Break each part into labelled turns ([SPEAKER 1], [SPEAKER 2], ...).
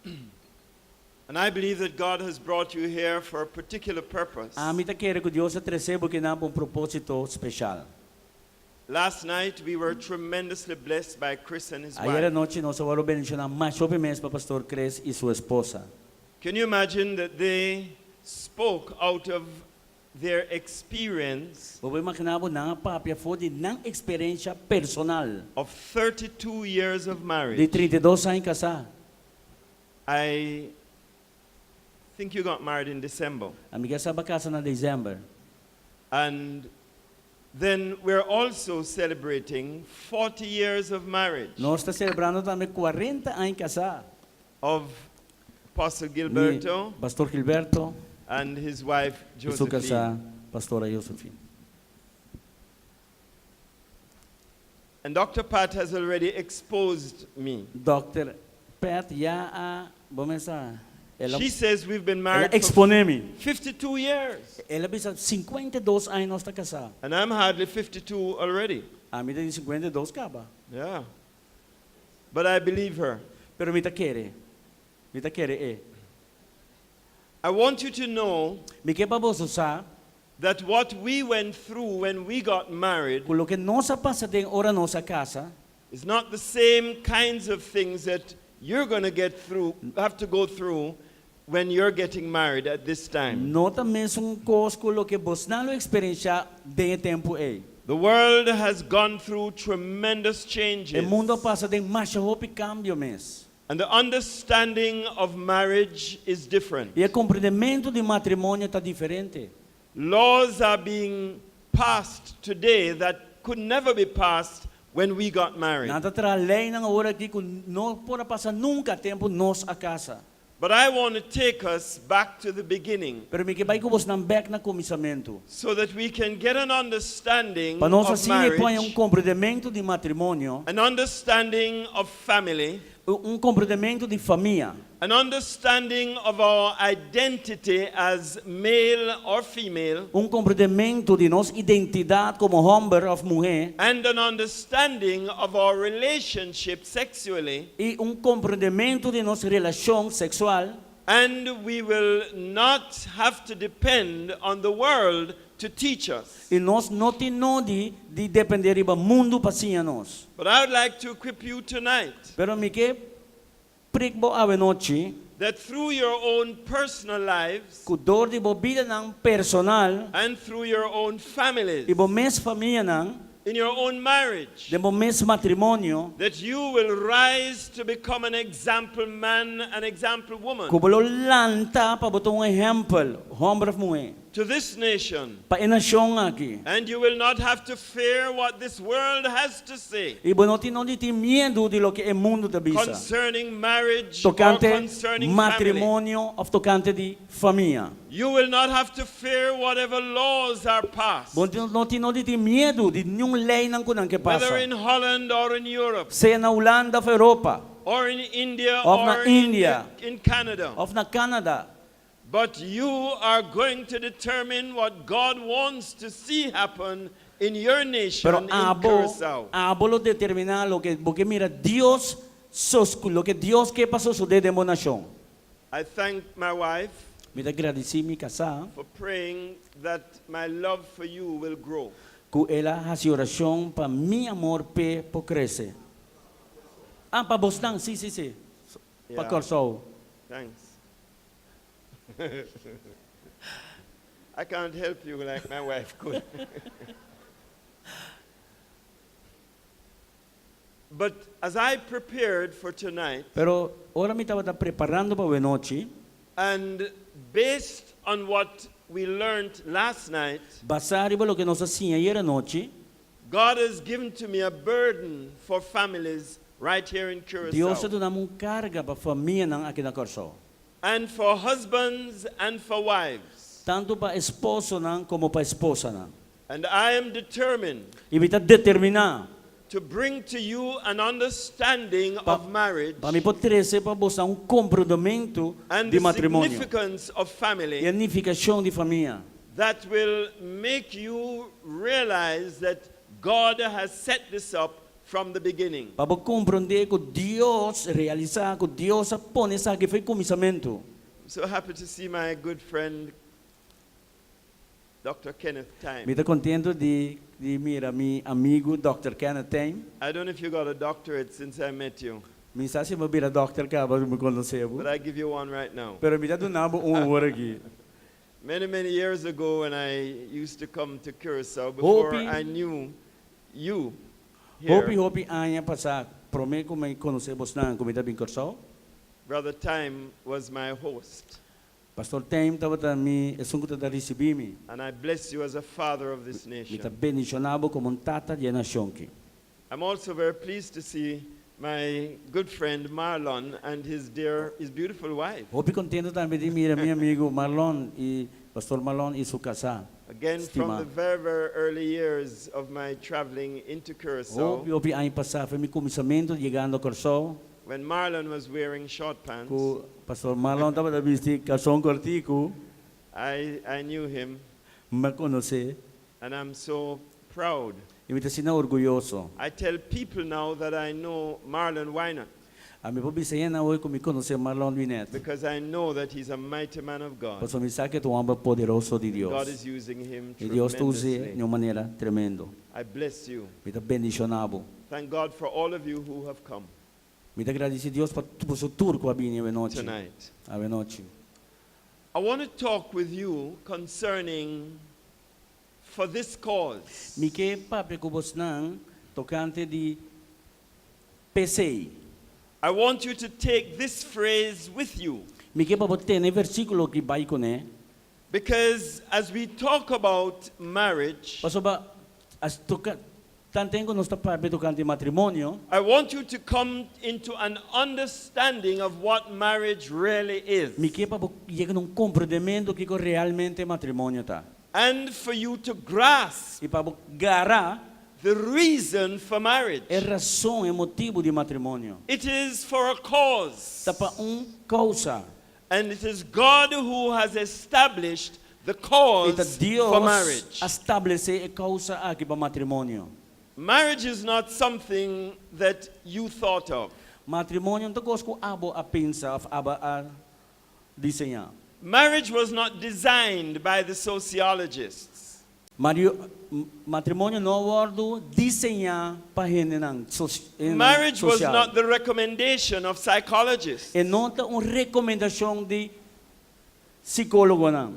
[SPEAKER 1] And I believe that God has brought you here for a particular purpose.
[SPEAKER 2] Amita kere ko Diyos at resebo kinapong propósito special.
[SPEAKER 1] Last night we were tremendously blessed by Chris and his
[SPEAKER 2] Ayer
[SPEAKER 1] wife.
[SPEAKER 2] anoche no sa waro bendición ang macho mes pa Pastor Chris y su esposa.
[SPEAKER 1] Can you imagine that they spoke out of their experience
[SPEAKER 2] Boboy makinabo na papya fo di ng eksperyensya personal.
[SPEAKER 1] of 32 years of
[SPEAKER 2] Di
[SPEAKER 1] marriage?
[SPEAKER 2] 32 años kasa.
[SPEAKER 1] I think you got married in December.
[SPEAKER 2] Amiga sa bakasa na December.
[SPEAKER 1] And then we're also celebrating 40 years of marriage
[SPEAKER 2] Nós está celebrando também 40 años kasa.
[SPEAKER 1] of Apostle
[SPEAKER 2] Ni
[SPEAKER 1] Gilberto
[SPEAKER 2] Pastor Gilberto
[SPEAKER 1] and his wife
[SPEAKER 2] y su
[SPEAKER 1] Josephine.
[SPEAKER 2] kasa Pastora Josephine.
[SPEAKER 1] And Dr. Pat has already exposed me.
[SPEAKER 2] Dr. Pat ya a bomesa. Ela
[SPEAKER 1] She says we've been
[SPEAKER 2] ela
[SPEAKER 1] married for
[SPEAKER 2] expone mi.
[SPEAKER 1] 52 years.
[SPEAKER 2] Ela bisa 52 años está casada.
[SPEAKER 1] And I'm hardly 52 already.
[SPEAKER 2] A mí de 52 acaba.
[SPEAKER 1] Yeah. But I believe her.
[SPEAKER 2] Pero mita quiere
[SPEAKER 1] I want you to know
[SPEAKER 2] Mi que baboso sa
[SPEAKER 1] that what we went through when we got married
[SPEAKER 2] kulo que nosa pasa den ora nosa casa
[SPEAKER 1] is not the same kinds of things that you're going to have to go through when you're getting married at this time.
[SPEAKER 2] no também são cos kulo que bos nalo experiencia den tempo e.
[SPEAKER 1] The world has gone through tremendous
[SPEAKER 2] O
[SPEAKER 1] changes.
[SPEAKER 2] mundo passa den marcha hopi cambio mes.
[SPEAKER 1] And the understanding of marriage is different.
[SPEAKER 2] E o compreendimento de matrimônio está diferente.
[SPEAKER 1] Laws are being passed today that could never be passed when we got married.
[SPEAKER 2] Nada tra lei ng ora aqui que não pode passar nunca tempo nos a casa.
[SPEAKER 1] But I want to take us back to the beginning
[SPEAKER 2] Pero mi que vai kubos ng back na começamento.
[SPEAKER 1] so that we can get an understanding
[SPEAKER 2] Para nós
[SPEAKER 1] of
[SPEAKER 2] assim põe
[SPEAKER 1] marriage,
[SPEAKER 2] compreendimento de matrimônio,
[SPEAKER 1] an understanding of family,
[SPEAKER 2] compreendimento de família,
[SPEAKER 1] an understanding of our identity as male or female,
[SPEAKER 2] compreendimento de nossa identidade como homem ou mulher,
[SPEAKER 1] and an understanding of our relationship sexually.
[SPEAKER 2] e compreendimento de nossa relação sexual.
[SPEAKER 1] And we will not have to depend on the world to teach us.
[SPEAKER 2] E nós não temos de depender do mundo para nós.
[SPEAKER 1] But I would like to equip you tonight
[SPEAKER 2] Pero mi que prikbo ave noche,
[SPEAKER 1] that through your own personal lives
[SPEAKER 2] ku dor di bo vida ng personal,
[SPEAKER 1] and through your own families,
[SPEAKER 2] ibo mes família ng,
[SPEAKER 1] in your own marriage,
[SPEAKER 2] de bo mes matrimônio,
[SPEAKER 1] that you will rise to become an example man, an example woman
[SPEAKER 2] ku bolo lanta pa botong exemplo, homem ou mulher,
[SPEAKER 1] to this nation.
[SPEAKER 2] pa inasyon aqui.
[SPEAKER 1] And you will not have to fear what this world has to say
[SPEAKER 2] Ibo não tem de medo de lo que é mundo da bisa.
[SPEAKER 1] concerning marriage or
[SPEAKER 2] Tocante
[SPEAKER 1] concerning family.
[SPEAKER 2] matrimônio ou tocante de família.
[SPEAKER 1] You will not have to fear whatever laws are passed,
[SPEAKER 2] Bom, não tem de medo de nenhum lei não kunang que
[SPEAKER 1] whether
[SPEAKER 2] passa.
[SPEAKER 1] in Holland or in Europe,
[SPEAKER 2] Seja na Holanda ou Europa,
[SPEAKER 1] or in India
[SPEAKER 2] Of na
[SPEAKER 1] or
[SPEAKER 2] India.
[SPEAKER 1] in Canada.
[SPEAKER 2] ou na Canadá.
[SPEAKER 1] But you are going to determine what God wants to see happen in your nation,
[SPEAKER 2] Pero
[SPEAKER 1] in Curaçao.
[SPEAKER 2] abo lo determinar lo que porque mira Dios lo que Dios que pasó su determinación.
[SPEAKER 1] I thank my wife
[SPEAKER 2] Me agradeci mi casa
[SPEAKER 1] for praying that my love for you will grow.
[SPEAKER 2] que ela hace oração para mi amor por crescer. Pa Boston, sí. Pa
[SPEAKER 1] Yeah.
[SPEAKER 2] Corsol.
[SPEAKER 1] Thanks. I can't help you like my wife could. But as I prepared for tonight,
[SPEAKER 2] Pero ora mi estaba preparando para noche,
[SPEAKER 1] and based on what we learned last night,
[SPEAKER 2] basado lo que nos hacía ayer noche,
[SPEAKER 1] God has given to me a burden for families right here in
[SPEAKER 2] Dios
[SPEAKER 1] Curaçao,
[SPEAKER 2] ito namong karga para família ng akin na Corsol.
[SPEAKER 1] and for husbands and for wives.
[SPEAKER 2] Tanto pa esposo ng como pa esposa ng.
[SPEAKER 1] And I am determined
[SPEAKER 2] Ibita determinar
[SPEAKER 1] to bring to you an understanding of marriage
[SPEAKER 2] para mi po 13 pa bosa comprometimento
[SPEAKER 1] and
[SPEAKER 2] de
[SPEAKER 1] the
[SPEAKER 2] matrimônio.
[SPEAKER 1] significance of
[SPEAKER 2] E
[SPEAKER 1] family
[SPEAKER 2] a unificação de família.
[SPEAKER 1] that will make you realize that God has set this up from the beginning.
[SPEAKER 2] Para compreender que Deus realizar, que Deus põe essa que foi começamento.
[SPEAKER 1] I'm so happy to see my good friend Dr. Kenneth Time.
[SPEAKER 2] Me está contento de mirar meu amigo Dr. Kenneth Time.
[SPEAKER 1] I don't know if you got a doctorate since I met you,
[SPEAKER 2] Me está se vira Dr. Cabo me conhecer.
[SPEAKER 1] but I give you one right now.
[SPEAKER 2] Pero me está dando hora aqui.
[SPEAKER 1] Many years ago when I used to come to Curacao, before
[SPEAKER 2] Hopi.
[SPEAKER 1] I knew you here,
[SPEAKER 2] Hopi anya passar. Promete que me conhecer vos na comida bem corso.
[SPEAKER 1] Brother Time was my host.
[SPEAKER 2] Pastor Time estava também, é sungo da receber me.
[SPEAKER 1] And I bless you as a father of this
[SPEAKER 2] Me está
[SPEAKER 1] nation.
[SPEAKER 2] bendicionado como tata de nação que.
[SPEAKER 1] I'm also very pleased to see my good friend Marlon and his beautiful wife.
[SPEAKER 2] Hopi contento também de mirar meu amigo Marlon e Pastor Marlon e sua casa.
[SPEAKER 1] Again, from the very early years of my traveling into Curacao,
[SPEAKER 2] Hopi anya passar foi meu começamento chegando a corso.
[SPEAKER 1] when Marlon was wearing short pants,
[SPEAKER 2] Ku Pastor Marlon estava da vestir calção cortico,
[SPEAKER 1] I knew him,
[SPEAKER 2] me conhecer.
[SPEAKER 1] and I'm so proud.
[SPEAKER 2] E me está sendo orgulhoso.
[SPEAKER 1] I tell people now that I know Marlon Weiner
[SPEAKER 2] A mi po bisaya na hoy kung mi conhecer Marlon Winet.
[SPEAKER 1] because I know that he's a mighty man of God.
[SPEAKER 2] Paso mi sa que tu amba poderoso de
[SPEAKER 1] God
[SPEAKER 2] Dios.
[SPEAKER 1] is using him
[SPEAKER 2] E Dios tu use
[SPEAKER 1] tremendously.
[SPEAKER 2] de uma maneira tremendo.
[SPEAKER 1] I bless you.
[SPEAKER 2] Me está bendicionado.
[SPEAKER 1] Thank God for all of you who have come
[SPEAKER 2] Me está agradecido a Dios por su tour que abini a noite.
[SPEAKER 1] tonight.
[SPEAKER 2] A noite.
[SPEAKER 1] I want to talk with you concerning for this cause.
[SPEAKER 2] Mi que papi ko bos nang tocante de PCI.
[SPEAKER 1] I want you to take this phrase with you
[SPEAKER 2] Mi que papo tene versículo que vai com né.
[SPEAKER 1] because as we talk about marriage,
[SPEAKER 2] Paso ba as toca tantengo nos papi tocante matrimonio.
[SPEAKER 1] I want you to come into an understanding of what marriage really is.
[SPEAKER 2] Mi que papo llega num compreendimento que realmente matrimonio tá.
[SPEAKER 1] And for you to grasp
[SPEAKER 2] E papo gara
[SPEAKER 1] the reason for marriage.
[SPEAKER 2] é razão, é motivo de matrimônio.
[SPEAKER 1] It is for a cause.
[SPEAKER 2] Tá para causa.
[SPEAKER 1] And it is God who has established the
[SPEAKER 2] E
[SPEAKER 1] cause
[SPEAKER 2] tá Deus
[SPEAKER 1] for marriage.
[SPEAKER 2] estabelecer a causa aqui para matrimônio.
[SPEAKER 1] Marriage is not something that you thought of.
[SPEAKER 2] Matrimônio não gosto que abo a pensar, abo a desenhar.
[SPEAKER 1] Marriage was not designed by the sociologists.
[SPEAKER 2] Matrimônio não ordo desenhar para gente não
[SPEAKER 1] Marriage was
[SPEAKER 2] social.
[SPEAKER 1] not the recommendation of psychologists.
[SPEAKER 2] E não tá uma recomendação de psicólogo não.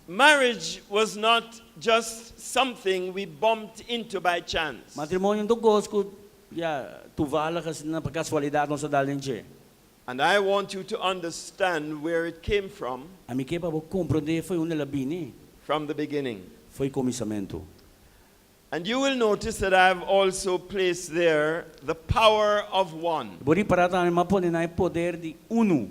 [SPEAKER 1] Marriage was not just something we bumped into by chance.
[SPEAKER 2] Matrimônio não gosto que tu vala kasi na casualidade não se dá lenche.
[SPEAKER 1] And I want you to understand where it came from
[SPEAKER 2] A mi que para compreender foi uma labini,
[SPEAKER 1] from the beginning.
[SPEAKER 2] foi começamento.
[SPEAKER 1] And you will notice that I have also placed there the power of one.
[SPEAKER 2] Bori para tayo mapone na poder de uno.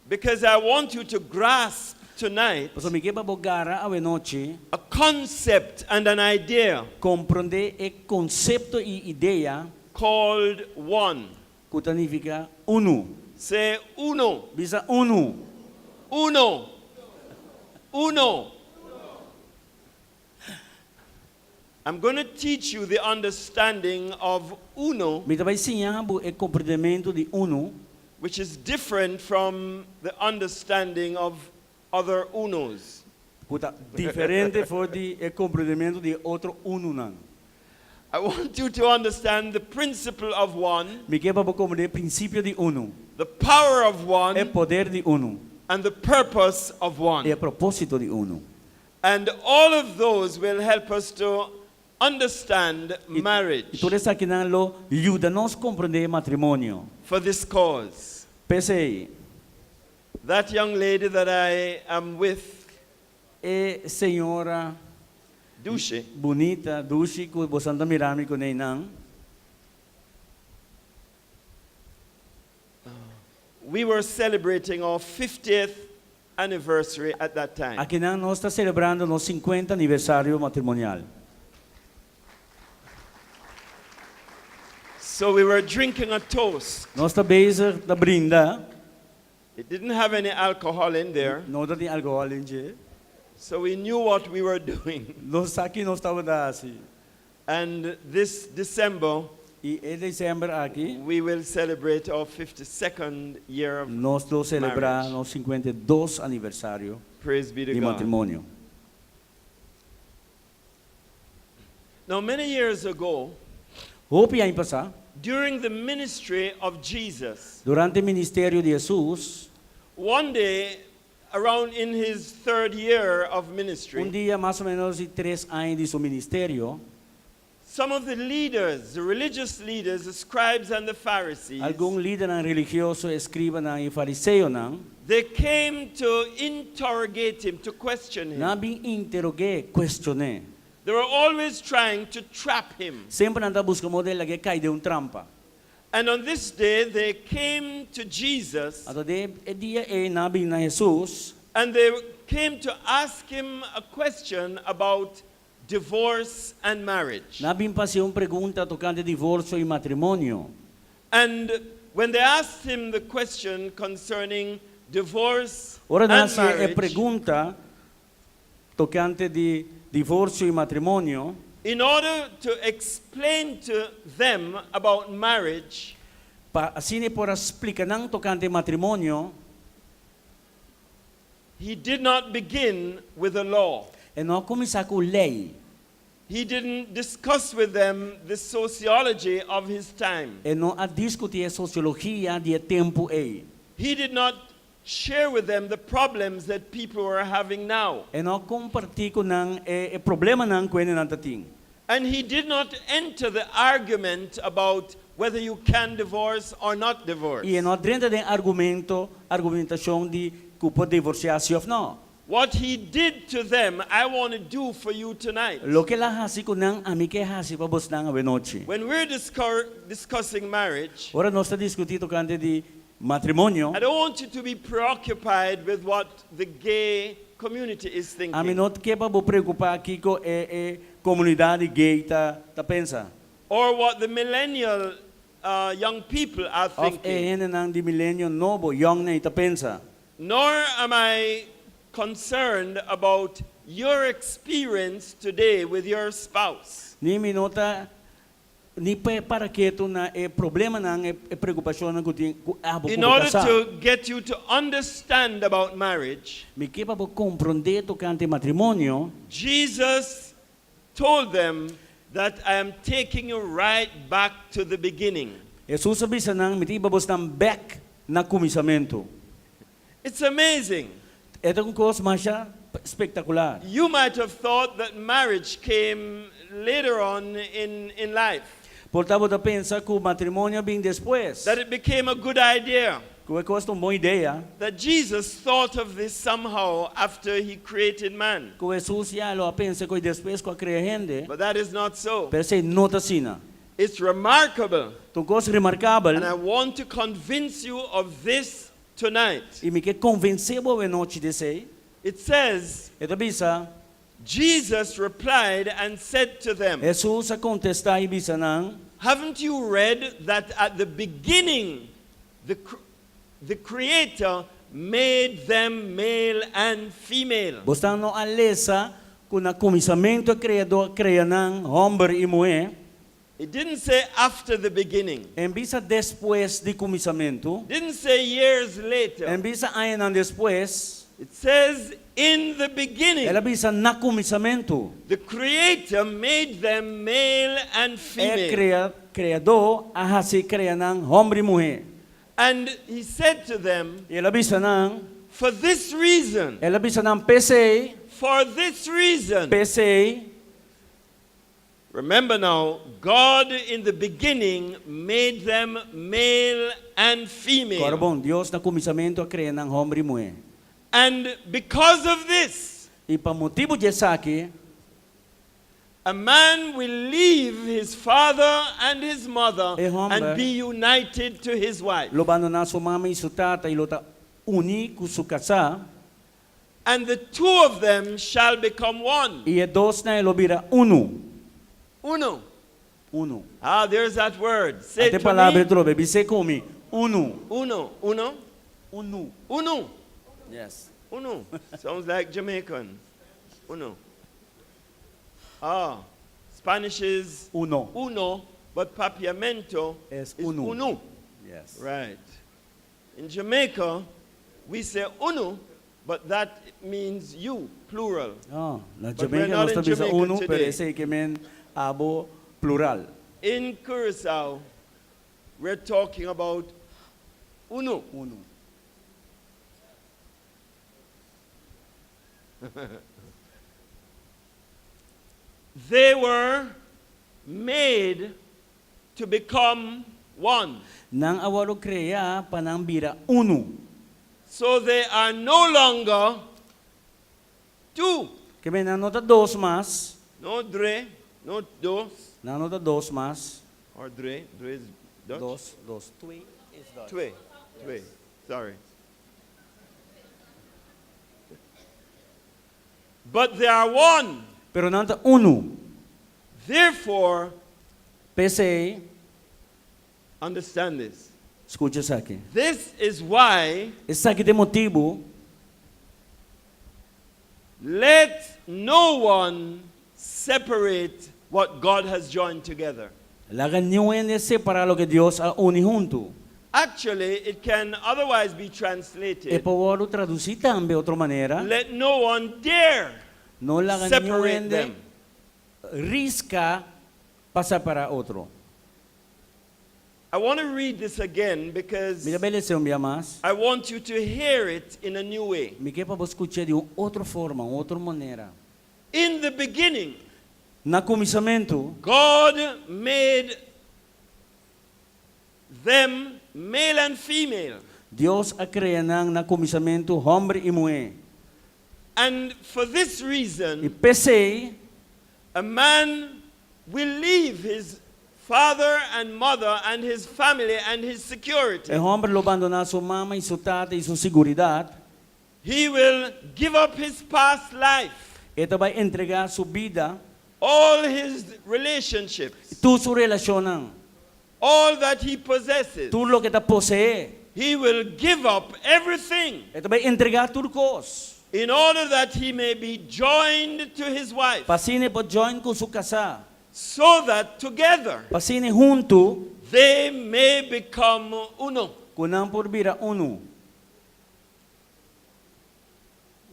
[SPEAKER 1] Because I want you to grasp tonight
[SPEAKER 2] Paso mi que para gara a noche
[SPEAKER 1] a concept and an idea
[SPEAKER 2] compreender e concepto e ideia
[SPEAKER 1] called one.
[SPEAKER 2] que significa uno.
[SPEAKER 1] Say uno,
[SPEAKER 2] Bisa uno.
[SPEAKER 1] uno, uno. I'm going to teach you the understanding of uno,
[SPEAKER 2] Mi tabay siya bu e compreendimento de uno,
[SPEAKER 1] which is different from the understanding of other unos.
[SPEAKER 2] kuta diferente for de e compreendimento de outro uno nan.
[SPEAKER 1] I want you to understand the principle of one,
[SPEAKER 2] Mi que para compreender princípio de uno,
[SPEAKER 1] the power of
[SPEAKER 2] e
[SPEAKER 1] one,
[SPEAKER 2] poder de uno,
[SPEAKER 1] and the purpose of
[SPEAKER 2] e
[SPEAKER 1] one.
[SPEAKER 2] propósito de uno.
[SPEAKER 1] And all of those will help us to understand marriage
[SPEAKER 2] E tudo isso aqui não lo ajuda nos compreender matrimônio.
[SPEAKER 1] for this cause.
[SPEAKER 2] Pensei,
[SPEAKER 1] That young lady that I am with,
[SPEAKER 2] e senhora
[SPEAKER 1] Dushe,
[SPEAKER 2] bonita, dushi, que você anda mirando com ele não.
[SPEAKER 1] we were celebrating our 50th anniversary at that time.
[SPEAKER 2] Aqui não nós está celebrando nosso 50 aniversário matrimonial.
[SPEAKER 1] So we were drinking a toast.
[SPEAKER 2] Nós está bezig da brinda,
[SPEAKER 1] It didn't have any alcohol in there,
[SPEAKER 2] não tem alcohol em dia.
[SPEAKER 1] so we knew what we were doing.
[SPEAKER 2] Nós aqui nós estava da assim.
[SPEAKER 1] And this December,
[SPEAKER 2] Y en diciembre aquí
[SPEAKER 1] we will celebrate our 52nd year of
[SPEAKER 2] nós do celebrar
[SPEAKER 1] marriage.
[SPEAKER 2] o 52 aniversário
[SPEAKER 1] Praise be to
[SPEAKER 2] de
[SPEAKER 1] God.
[SPEAKER 2] matrimônio.
[SPEAKER 1] Now, many years ago,
[SPEAKER 2] Hope aí passar,
[SPEAKER 1] during the ministry of Jesus,
[SPEAKER 2] durante o ministério de Jesus,
[SPEAKER 1] one day, around in his third year of ministry,
[SPEAKER 2] dia mais ou menos de 3 anos de seu ministério,
[SPEAKER 1] some of the leaders, the religious leaders, the scribes and the Pharisees,
[SPEAKER 2] algum líder religioso, escriba e fariseu
[SPEAKER 1] they came to interrogate him, to question him.
[SPEAKER 2] nabing interrogué, questioné.
[SPEAKER 1] They were always trying to trap him.
[SPEAKER 2] Sempre anda busca modelo lagi cai de trampa.
[SPEAKER 1] And on this day, they came to Jesus
[SPEAKER 2] Ato de dia nabing na Jesus,
[SPEAKER 1] and they came to ask him a question about divorce and marriage.
[SPEAKER 2] nabing pa siya pergunta tocante divórcio e matrimônio.
[SPEAKER 1] And when they asked him the question concerning divorce
[SPEAKER 2] Ora na
[SPEAKER 1] and
[SPEAKER 2] siya
[SPEAKER 1] marriage,
[SPEAKER 2] pergunta tocante de divórcio e matrimônio,
[SPEAKER 1] in order to explain to them about marriage,
[SPEAKER 2] pa asine por explicar nang tocante matrimônio,
[SPEAKER 1] he did not begin with a law.
[SPEAKER 2] e não começar com lei,
[SPEAKER 1] He didn't discuss with them the sociology of his time.
[SPEAKER 2] e não a discutir a sociologia de tempo aí.
[SPEAKER 1] He did not share with them the problems that people were having now.
[SPEAKER 2] E não compartir com nang problema nang kuene nang tating.
[SPEAKER 1] And he did not enter the argument about whether you can divorce or not divorce.
[SPEAKER 2] E não dentro de argumentação de que pode divorciar-se ou não.
[SPEAKER 1] What he did to them, I want to do for you tonight.
[SPEAKER 2] Lo que la hasi ko nang ami ke hasi pa bos nang avenochi.
[SPEAKER 1] When we're discussing marriage,
[SPEAKER 2] Ora nós está discutindo tocante de matrimônio.
[SPEAKER 1] I don't want you to be preoccupied with what the gay community is
[SPEAKER 2] Ami
[SPEAKER 1] thinking.
[SPEAKER 2] not ke pa bo preocupar aqui ko comunidade gay ta pensa.
[SPEAKER 1] Or what the millennial young people are
[SPEAKER 2] Of
[SPEAKER 1] thinking.
[SPEAKER 2] nang di milenyo nobo young na ita pensa.
[SPEAKER 1] Nor am I concerned about your experience today with your spouse.
[SPEAKER 2] Ni minota ni pa para que to na problema nang preocupação nang kuting abo
[SPEAKER 1] In
[SPEAKER 2] ko
[SPEAKER 1] order
[SPEAKER 2] kasal.
[SPEAKER 1] to get you to understand about marriage,
[SPEAKER 2] Mi que pa bo compreender tocante matrimônio.
[SPEAKER 1] Jesus told them that I am taking you right back to the beginning.
[SPEAKER 2] Jesus sabi sa nang miti babos nang back na kumisamento.
[SPEAKER 1] It's amazing.
[SPEAKER 2] Ito kung kos masya spektakular.
[SPEAKER 1] You might have thought that marriage came later on in life,
[SPEAKER 2] Portavo da pensa que o matrimônio vem depois.
[SPEAKER 1] that it became a good idea,
[SPEAKER 2] Que é costa uma boa ideia.
[SPEAKER 1] that Jesus thought of this somehow after he created man.
[SPEAKER 2] Que Jesus já lo pensa que depois que cria gente.
[SPEAKER 1] But that is not so.
[SPEAKER 2] Pero se nota sina.
[SPEAKER 1] It's remarkable,
[SPEAKER 2] Tu coisa remarcável.
[SPEAKER 1] and I want to convince you of this tonight.
[SPEAKER 2] E me que convenceu a noite de sei.
[SPEAKER 1] It says,
[SPEAKER 2] Ito bisa.
[SPEAKER 1] Jesus replied and said to them,
[SPEAKER 2] Jesus a contesta e bisa nang.
[SPEAKER 1] haven't you read that at the beginning the Creator made them male and female?
[SPEAKER 2] Basta no alesa kung na kumisamento criador cria nang homem e mulher.
[SPEAKER 1] It didn't say after the beginning.
[SPEAKER 2] Em bisa depois de kumisamento.
[SPEAKER 1] Didn't say years later.
[SPEAKER 2] Em bisa ayan ang depois.
[SPEAKER 1] It says in the beginning.
[SPEAKER 2] Ela bisa na kumisamento.
[SPEAKER 1] The Creator made them male and female.
[SPEAKER 2] Criador ahasi cria nang homem e mulher.
[SPEAKER 1] And he said to them,
[SPEAKER 2] E ela bisa nang.
[SPEAKER 1] for this reason,
[SPEAKER 2] Ela bisa nang PC.
[SPEAKER 1] for this reason.
[SPEAKER 2] PC.
[SPEAKER 1] Remember now, God in the beginning made them male and female.
[SPEAKER 2] Corbon, Dios na kumisamento cria nang homem e mulher.
[SPEAKER 1] And because of this,
[SPEAKER 2] E pa motivo de saki,
[SPEAKER 1] a man will leave his father and his mother
[SPEAKER 2] hombre.
[SPEAKER 1] and be united to his wife.
[SPEAKER 2] lobano na su mama e su tata e lota uni ku su casa.
[SPEAKER 1] And the two of them shall become one.
[SPEAKER 2] E dos na lobira uno.
[SPEAKER 1] Uno.
[SPEAKER 2] Uno.
[SPEAKER 1] Ah, there's that word. Say
[SPEAKER 2] Ate
[SPEAKER 1] it to
[SPEAKER 2] palavra
[SPEAKER 1] me.
[SPEAKER 2] trobe, bise comi. Uno.
[SPEAKER 1] Uno. Uno.
[SPEAKER 2] Uno.
[SPEAKER 1] Uno.
[SPEAKER 2] Yes.
[SPEAKER 1] Uno. Sounds like Jamaican. Uno. Ah, Spanish is
[SPEAKER 2] Uno.
[SPEAKER 1] uno. but papiamento
[SPEAKER 2] Es
[SPEAKER 1] is
[SPEAKER 2] uno.
[SPEAKER 1] uno.
[SPEAKER 2] Yes.
[SPEAKER 1] Right. In Jamaica, we say uno, but that means you, plural.
[SPEAKER 2] Oh, na
[SPEAKER 1] But we're
[SPEAKER 2] Jamaica
[SPEAKER 1] not
[SPEAKER 2] no
[SPEAKER 1] in
[SPEAKER 2] está bisa
[SPEAKER 1] Jamaica
[SPEAKER 2] uno, pero
[SPEAKER 1] today.
[SPEAKER 2] ese que men abo plural.
[SPEAKER 1] In Curacao, we're talking about uno.
[SPEAKER 2] Uno.
[SPEAKER 1] They were made to become one.
[SPEAKER 2] Nang awalo kreya panang bira uno.
[SPEAKER 1] So they are no longer two.
[SPEAKER 2] Que men nanota dos mas,
[SPEAKER 1] No dre, no dos,
[SPEAKER 2] nanota dos mas,
[SPEAKER 1] or dre. Dre is Dutch.
[SPEAKER 2] dos. Twee is Dutch.
[SPEAKER 1] Twee. Twee. Sorry. But they are one.
[SPEAKER 2] Pero nanta uno.
[SPEAKER 1] Therefore,
[SPEAKER 2] Pese,
[SPEAKER 1] understand this.
[SPEAKER 2] escucha sa akin.
[SPEAKER 1] This is why
[SPEAKER 2] Esa que te motivo,
[SPEAKER 1] let no one separate what God has joined together.
[SPEAKER 2] lagan niyo en separar lo que Dios ha uni junto.
[SPEAKER 1] Actually, it can otherwise be
[SPEAKER 2] E
[SPEAKER 1] translated,
[SPEAKER 2] pawalo traduzir tambe otra manera.
[SPEAKER 1] let no one dare
[SPEAKER 2] No lagan niyo
[SPEAKER 1] separate
[SPEAKER 2] en
[SPEAKER 1] them.
[SPEAKER 2] risca pasa para otro.
[SPEAKER 1] I want to read this again because
[SPEAKER 2] Mira bele se un día más.
[SPEAKER 1] I want you to hear it in a new way.
[SPEAKER 2] Me quepa vos escuchar de outra forma, outra maneira.
[SPEAKER 1] In the beginning,
[SPEAKER 2] Na começamento,
[SPEAKER 1] God made them male and female.
[SPEAKER 2] Deus a criou na começamento homem e mulher.
[SPEAKER 1] And for this
[SPEAKER 2] E
[SPEAKER 1] reason,
[SPEAKER 2] pensei,
[SPEAKER 1] a man will leave his father and mother and his family and his security.
[SPEAKER 2] o homem lo abandonar sua mama e sua tata e sua seguridade.
[SPEAKER 1] He will give up his past life,
[SPEAKER 2] Ele vai entregar sua vida,
[SPEAKER 1] all his relationships,
[SPEAKER 2] tudo sua relação,
[SPEAKER 1] all that he possesses.
[SPEAKER 2] tudo o que está posee.
[SPEAKER 1] He will give up everything
[SPEAKER 2] Ele vai entregar tudo coisa.
[SPEAKER 1] in order that he may be joined to his wife,
[SPEAKER 2] Pasine pode join com sua casa.
[SPEAKER 1] so that together
[SPEAKER 2] Pasine junto,
[SPEAKER 1] they may become uno.
[SPEAKER 2] kunang por bira uno.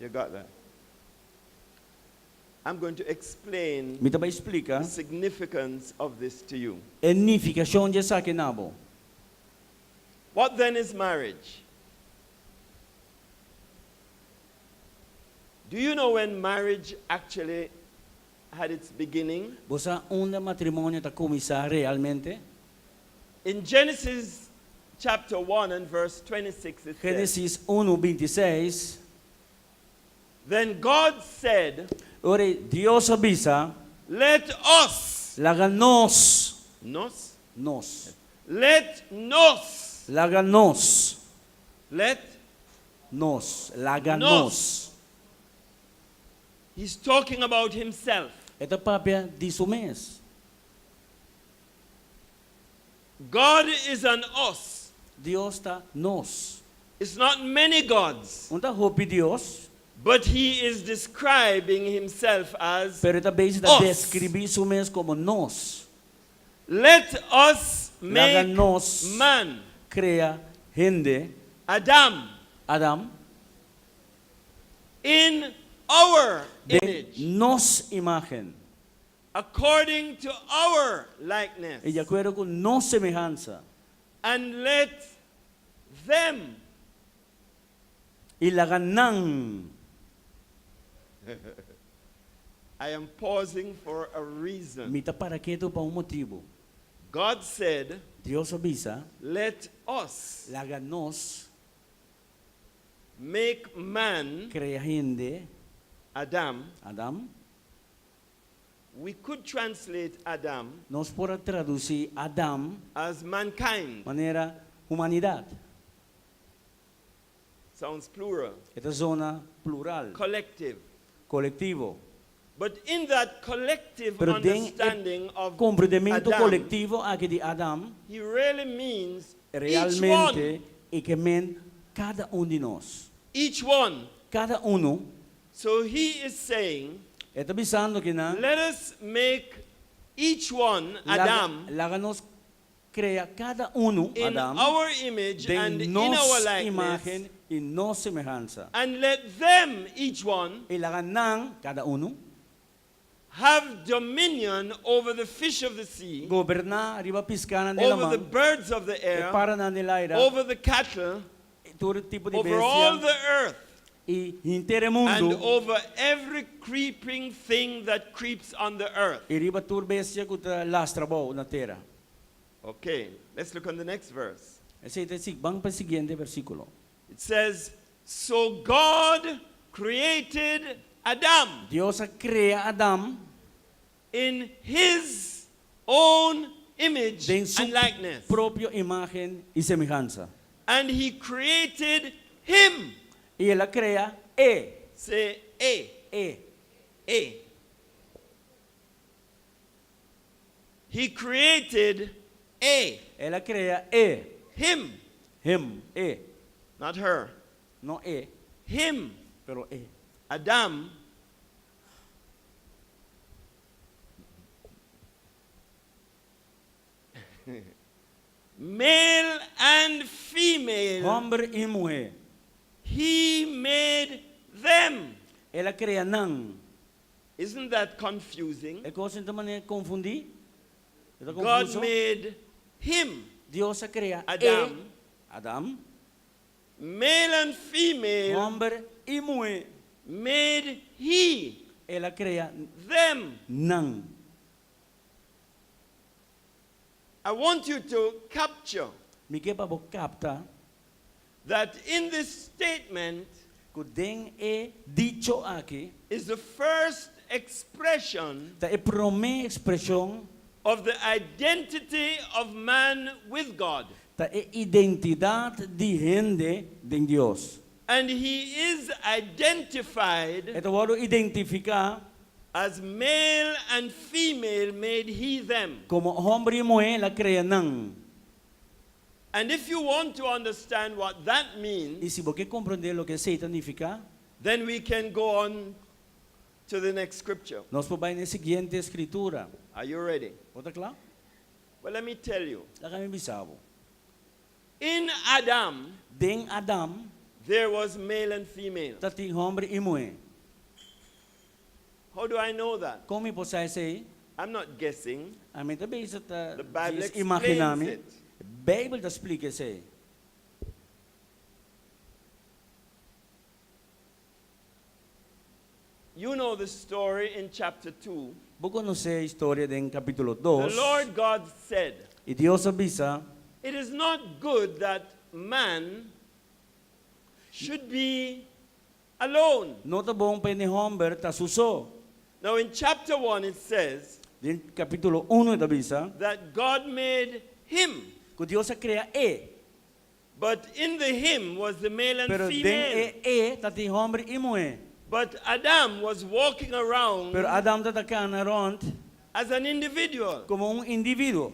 [SPEAKER 1] You got that? I'm going to explain
[SPEAKER 2] Mita vai explicar
[SPEAKER 1] the significance of this to you.
[SPEAKER 2] a significação de sa kinabo.
[SPEAKER 1] What then is marriage? Do you know when marriage actually had its beginning?
[SPEAKER 2] Bosa onde matrimônio está começar realmente?
[SPEAKER 1] In Genesis chapter 1 and verse 26 it says,
[SPEAKER 2] Gênesis 1:26.
[SPEAKER 1] then God said,
[SPEAKER 2] Ore Dios avisa,
[SPEAKER 1] let us,
[SPEAKER 2] laga nos,
[SPEAKER 1] let nos,
[SPEAKER 2] laga nos,
[SPEAKER 1] let,
[SPEAKER 2] laga
[SPEAKER 1] Nos.
[SPEAKER 2] nos.
[SPEAKER 1] he's talking about himself.
[SPEAKER 2] Ito papia di sumes.
[SPEAKER 1] God is an us.
[SPEAKER 2] Dios ta nos.
[SPEAKER 1] It's not many gods,
[SPEAKER 2] Unta hopi Dios,
[SPEAKER 1] but he is describing himself as,
[SPEAKER 2] pero ita base ta
[SPEAKER 1] Os.
[SPEAKER 2] describir sumes como nos.
[SPEAKER 1] let us
[SPEAKER 2] Laga
[SPEAKER 1] make
[SPEAKER 2] nos
[SPEAKER 1] man,
[SPEAKER 2] crea gente,
[SPEAKER 1] Adam,
[SPEAKER 2] Adam,
[SPEAKER 1] in our
[SPEAKER 2] de
[SPEAKER 1] image,
[SPEAKER 2] nos imagen.
[SPEAKER 1] according to our likeness,
[SPEAKER 2] E de acuerdo con nos semejanza.
[SPEAKER 1] and let them,
[SPEAKER 2] Y laga nang.
[SPEAKER 1] I am pausing for a reason.
[SPEAKER 2] Mita para que ito pa un motivo.
[SPEAKER 1] God said,
[SPEAKER 2] Dios avisa,
[SPEAKER 1] let us
[SPEAKER 2] laga nos
[SPEAKER 1] make man,
[SPEAKER 2] crea gente,
[SPEAKER 1] Adam.
[SPEAKER 2] Adam.
[SPEAKER 1] We could translate Adam
[SPEAKER 2] Nos pode traduzir Adam,
[SPEAKER 1] as mankind.
[SPEAKER 2] maneira humanidade.
[SPEAKER 1] Sounds plural,
[SPEAKER 2] Esta zona plural,
[SPEAKER 1] collective.
[SPEAKER 2] coletivo.
[SPEAKER 1] But in that collective
[SPEAKER 2] Pero den
[SPEAKER 1] understanding of
[SPEAKER 2] Compreendimento
[SPEAKER 1] Adam,
[SPEAKER 2] coletivo aqui de Adam,
[SPEAKER 1] he really means
[SPEAKER 2] realmente e que men cada de nós.
[SPEAKER 1] each one.
[SPEAKER 2] Cada uno,
[SPEAKER 1] So he is saying,
[SPEAKER 2] está avisando que não,
[SPEAKER 1] let us make each one, Adam,
[SPEAKER 2] Laga nos crea cada uno,
[SPEAKER 1] in
[SPEAKER 2] Adam,
[SPEAKER 1] our image and
[SPEAKER 2] de
[SPEAKER 1] in our
[SPEAKER 2] nos
[SPEAKER 1] likeness,
[SPEAKER 2] imagen y nos semejanza.
[SPEAKER 1] and let them, each one,
[SPEAKER 2] Ilaga ng cada uno,
[SPEAKER 1] have dominion over the fish of the sea,
[SPEAKER 2] goberna, riba piscana nila
[SPEAKER 1] over the
[SPEAKER 2] man,
[SPEAKER 1] birds of the air,
[SPEAKER 2] para na nila ira,
[SPEAKER 1] over the cattle,
[SPEAKER 2] todo tipo de
[SPEAKER 1] over all
[SPEAKER 2] bestia,
[SPEAKER 1] the earth,
[SPEAKER 2] y hintere
[SPEAKER 1] and
[SPEAKER 2] mundo,
[SPEAKER 1] over every creeping thing that creeps on the earth.
[SPEAKER 2] y riba tur bestia kuta lastrabo na terra.
[SPEAKER 1] Okay, let's look on the next verse.
[SPEAKER 2] Ese ite sigbang pa siguiente versículo.
[SPEAKER 1] It says, so God created Adam
[SPEAKER 2] Dios crea Adam
[SPEAKER 1] in his own image
[SPEAKER 2] de su
[SPEAKER 1] and likeness.
[SPEAKER 2] propio imagen y semejanza.
[SPEAKER 1] And he created him.
[SPEAKER 2] Y él la crea
[SPEAKER 1] Say
[SPEAKER 2] E.
[SPEAKER 1] A. He created A.
[SPEAKER 2] Él la crea
[SPEAKER 1] Him.
[SPEAKER 2] him,
[SPEAKER 1] Not her.
[SPEAKER 2] no
[SPEAKER 1] Him.
[SPEAKER 2] pero
[SPEAKER 1] Adam. Male and female.
[SPEAKER 2] Hombre y mujer.
[SPEAKER 1] He made them.
[SPEAKER 2] Él la crea ng.
[SPEAKER 1] Isn't that confusing?
[SPEAKER 2] ¿Es cosa de manera confundí? ¿Está
[SPEAKER 1] God
[SPEAKER 2] confuso?
[SPEAKER 1] made him,
[SPEAKER 2] Dios crea
[SPEAKER 1] Adam,
[SPEAKER 2] Adam,
[SPEAKER 1] male and female,
[SPEAKER 2] hombre y mujer.
[SPEAKER 1] made he,
[SPEAKER 2] Él la crea
[SPEAKER 1] them.
[SPEAKER 2] ng.
[SPEAKER 1] I want you to capture
[SPEAKER 2] Mi que pa bo capta
[SPEAKER 1] that in this statement
[SPEAKER 2] kudeng dicho aquí
[SPEAKER 1] is the first expression
[SPEAKER 2] ta prome expresión
[SPEAKER 1] of the identity of man with God.
[SPEAKER 2] ta identidad de gente de Dios.
[SPEAKER 1] And he is identified
[SPEAKER 2] Ito walo identifica
[SPEAKER 1] as male and female made he them.
[SPEAKER 2] como hombre y mujer la crea ng.
[SPEAKER 1] And if you want to understand what that
[SPEAKER 2] Y
[SPEAKER 1] means,
[SPEAKER 2] si vos querés comprender lo que significa,
[SPEAKER 1] then we can go on to the next scripture.
[SPEAKER 2] nos vamos en la siguiente escritura.
[SPEAKER 1] Are you ready?
[SPEAKER 2] ¿Está claro?
[SPEAKER 1] Well, let me tell you.
[SPEAKER 2] La kami bisabo.
[SPEAKER 1] In Adam,
[SPEAKER 2] Den Adam,
[SPEAKER 1] there was male and female.
[SPEAKER 2] tating hombre y mujer.
[SPEAKER 1] How do I know that?
[SPEAKER 2] Como po sa say,
[SPEAKER 1] I'm not guessing.
[SPEAKER 2] amin tabi sa
[SPEAKER 1] The Bible explains
[SPEAKER 2] imaginami,
[SPEAKER 1] it.
[SPEAKER 2] Bible ta explica say.
[SPEAKER 1] You know the story in chapter 2.
[SPEAKER 2] Buko no sa istorya den kapitulo
[SPEAKER 1] The
[SPEAKER 2] 2.
[SPEAKER 1] Lord God said,
[SPEAKER 2] Y Dios avisa,
[SPEAKER 1] it is not good that man should be alone.
[SPEAKER 2] no ta bong pa ni hombre ta suso.
[SPEAKER 1] Now in chapter 1 it says
[SPEAKER 2] Den kapitulo 1 ta avisa,
[SPEAKER 1] that God made him.
[SPEAKER 2] ko Dios crea
[SPEAKER 1] But in the him was the male and
[SPEAKER 2] pero
[SPEAKER 1] female.
[SPEAKER 2] den tating hombre y mujer.
[SPEAKER 1] But Adam was walking around
[SPEAKER 2] Pero Adam tatakan around
[SPEAKER 1] as an individual.
[SPEAKER 2] como un individuo.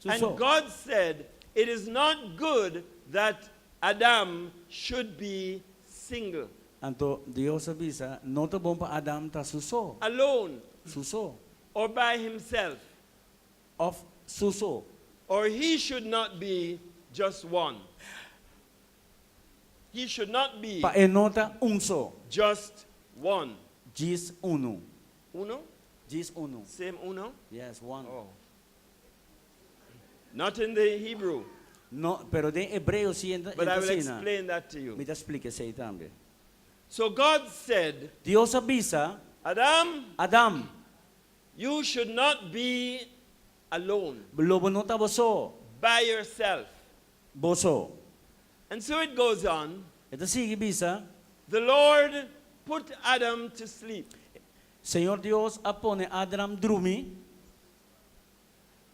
[SPEAKER 1] And
[SPEAKER 2] Suso.
[SPEAKER 1] God said, it is not good that Adam should be single,
[SPEAKER 2] Anto Dios avisa, no ta bong pa Adam ta suso.
[SPEAKER 1] alone,
[SPEAKER 2] Suso.
[SPEAKER 1] or by himself.
[SPEAKER 2] Of suso.
[SPEAKER 1] Or he should not be just one. He should not be
[SPEAKER 2] Paenota unso.
[SPEAKER 1] just one.
[SPEAKER 2] Gis uno.
[SPEAKER 1] Uno?
[SPEAKER 2] Gis uno.
[SPEAKER 1] Same uno?
[SPEAKER 2] Yes, one.
[SPEAKER 1] Oh. Not in the Hebrew,
[SPEAKER 2] No, pero de hebreo sí en
[SPEAKER 1] but I will
[SPEAKER 2] cocina.
[SPEAKER 1] explain that to you.
[SPEAKER 2] Me te explique say también.
[SPEAKER 1] So God said,
[SPEAKER 2] Dios avisa,
[SPEAKER 1] Adam,
[SPEAKER 2] Adam,
[SPEAKER 1] you should not be alone,
[SPEAKER 2] lobo no ta boso.
[SPEAKER 1] by yourself.
[SPEAKER 2] Boso.
[SPEAKER 1] And so it goes on.
[SPEAKER 2] Ito sige bisa,
[SPEAKER 1] The Lord put Adam to sleep.
[SPEAKER 2] Señor Dios apone Adam drumi,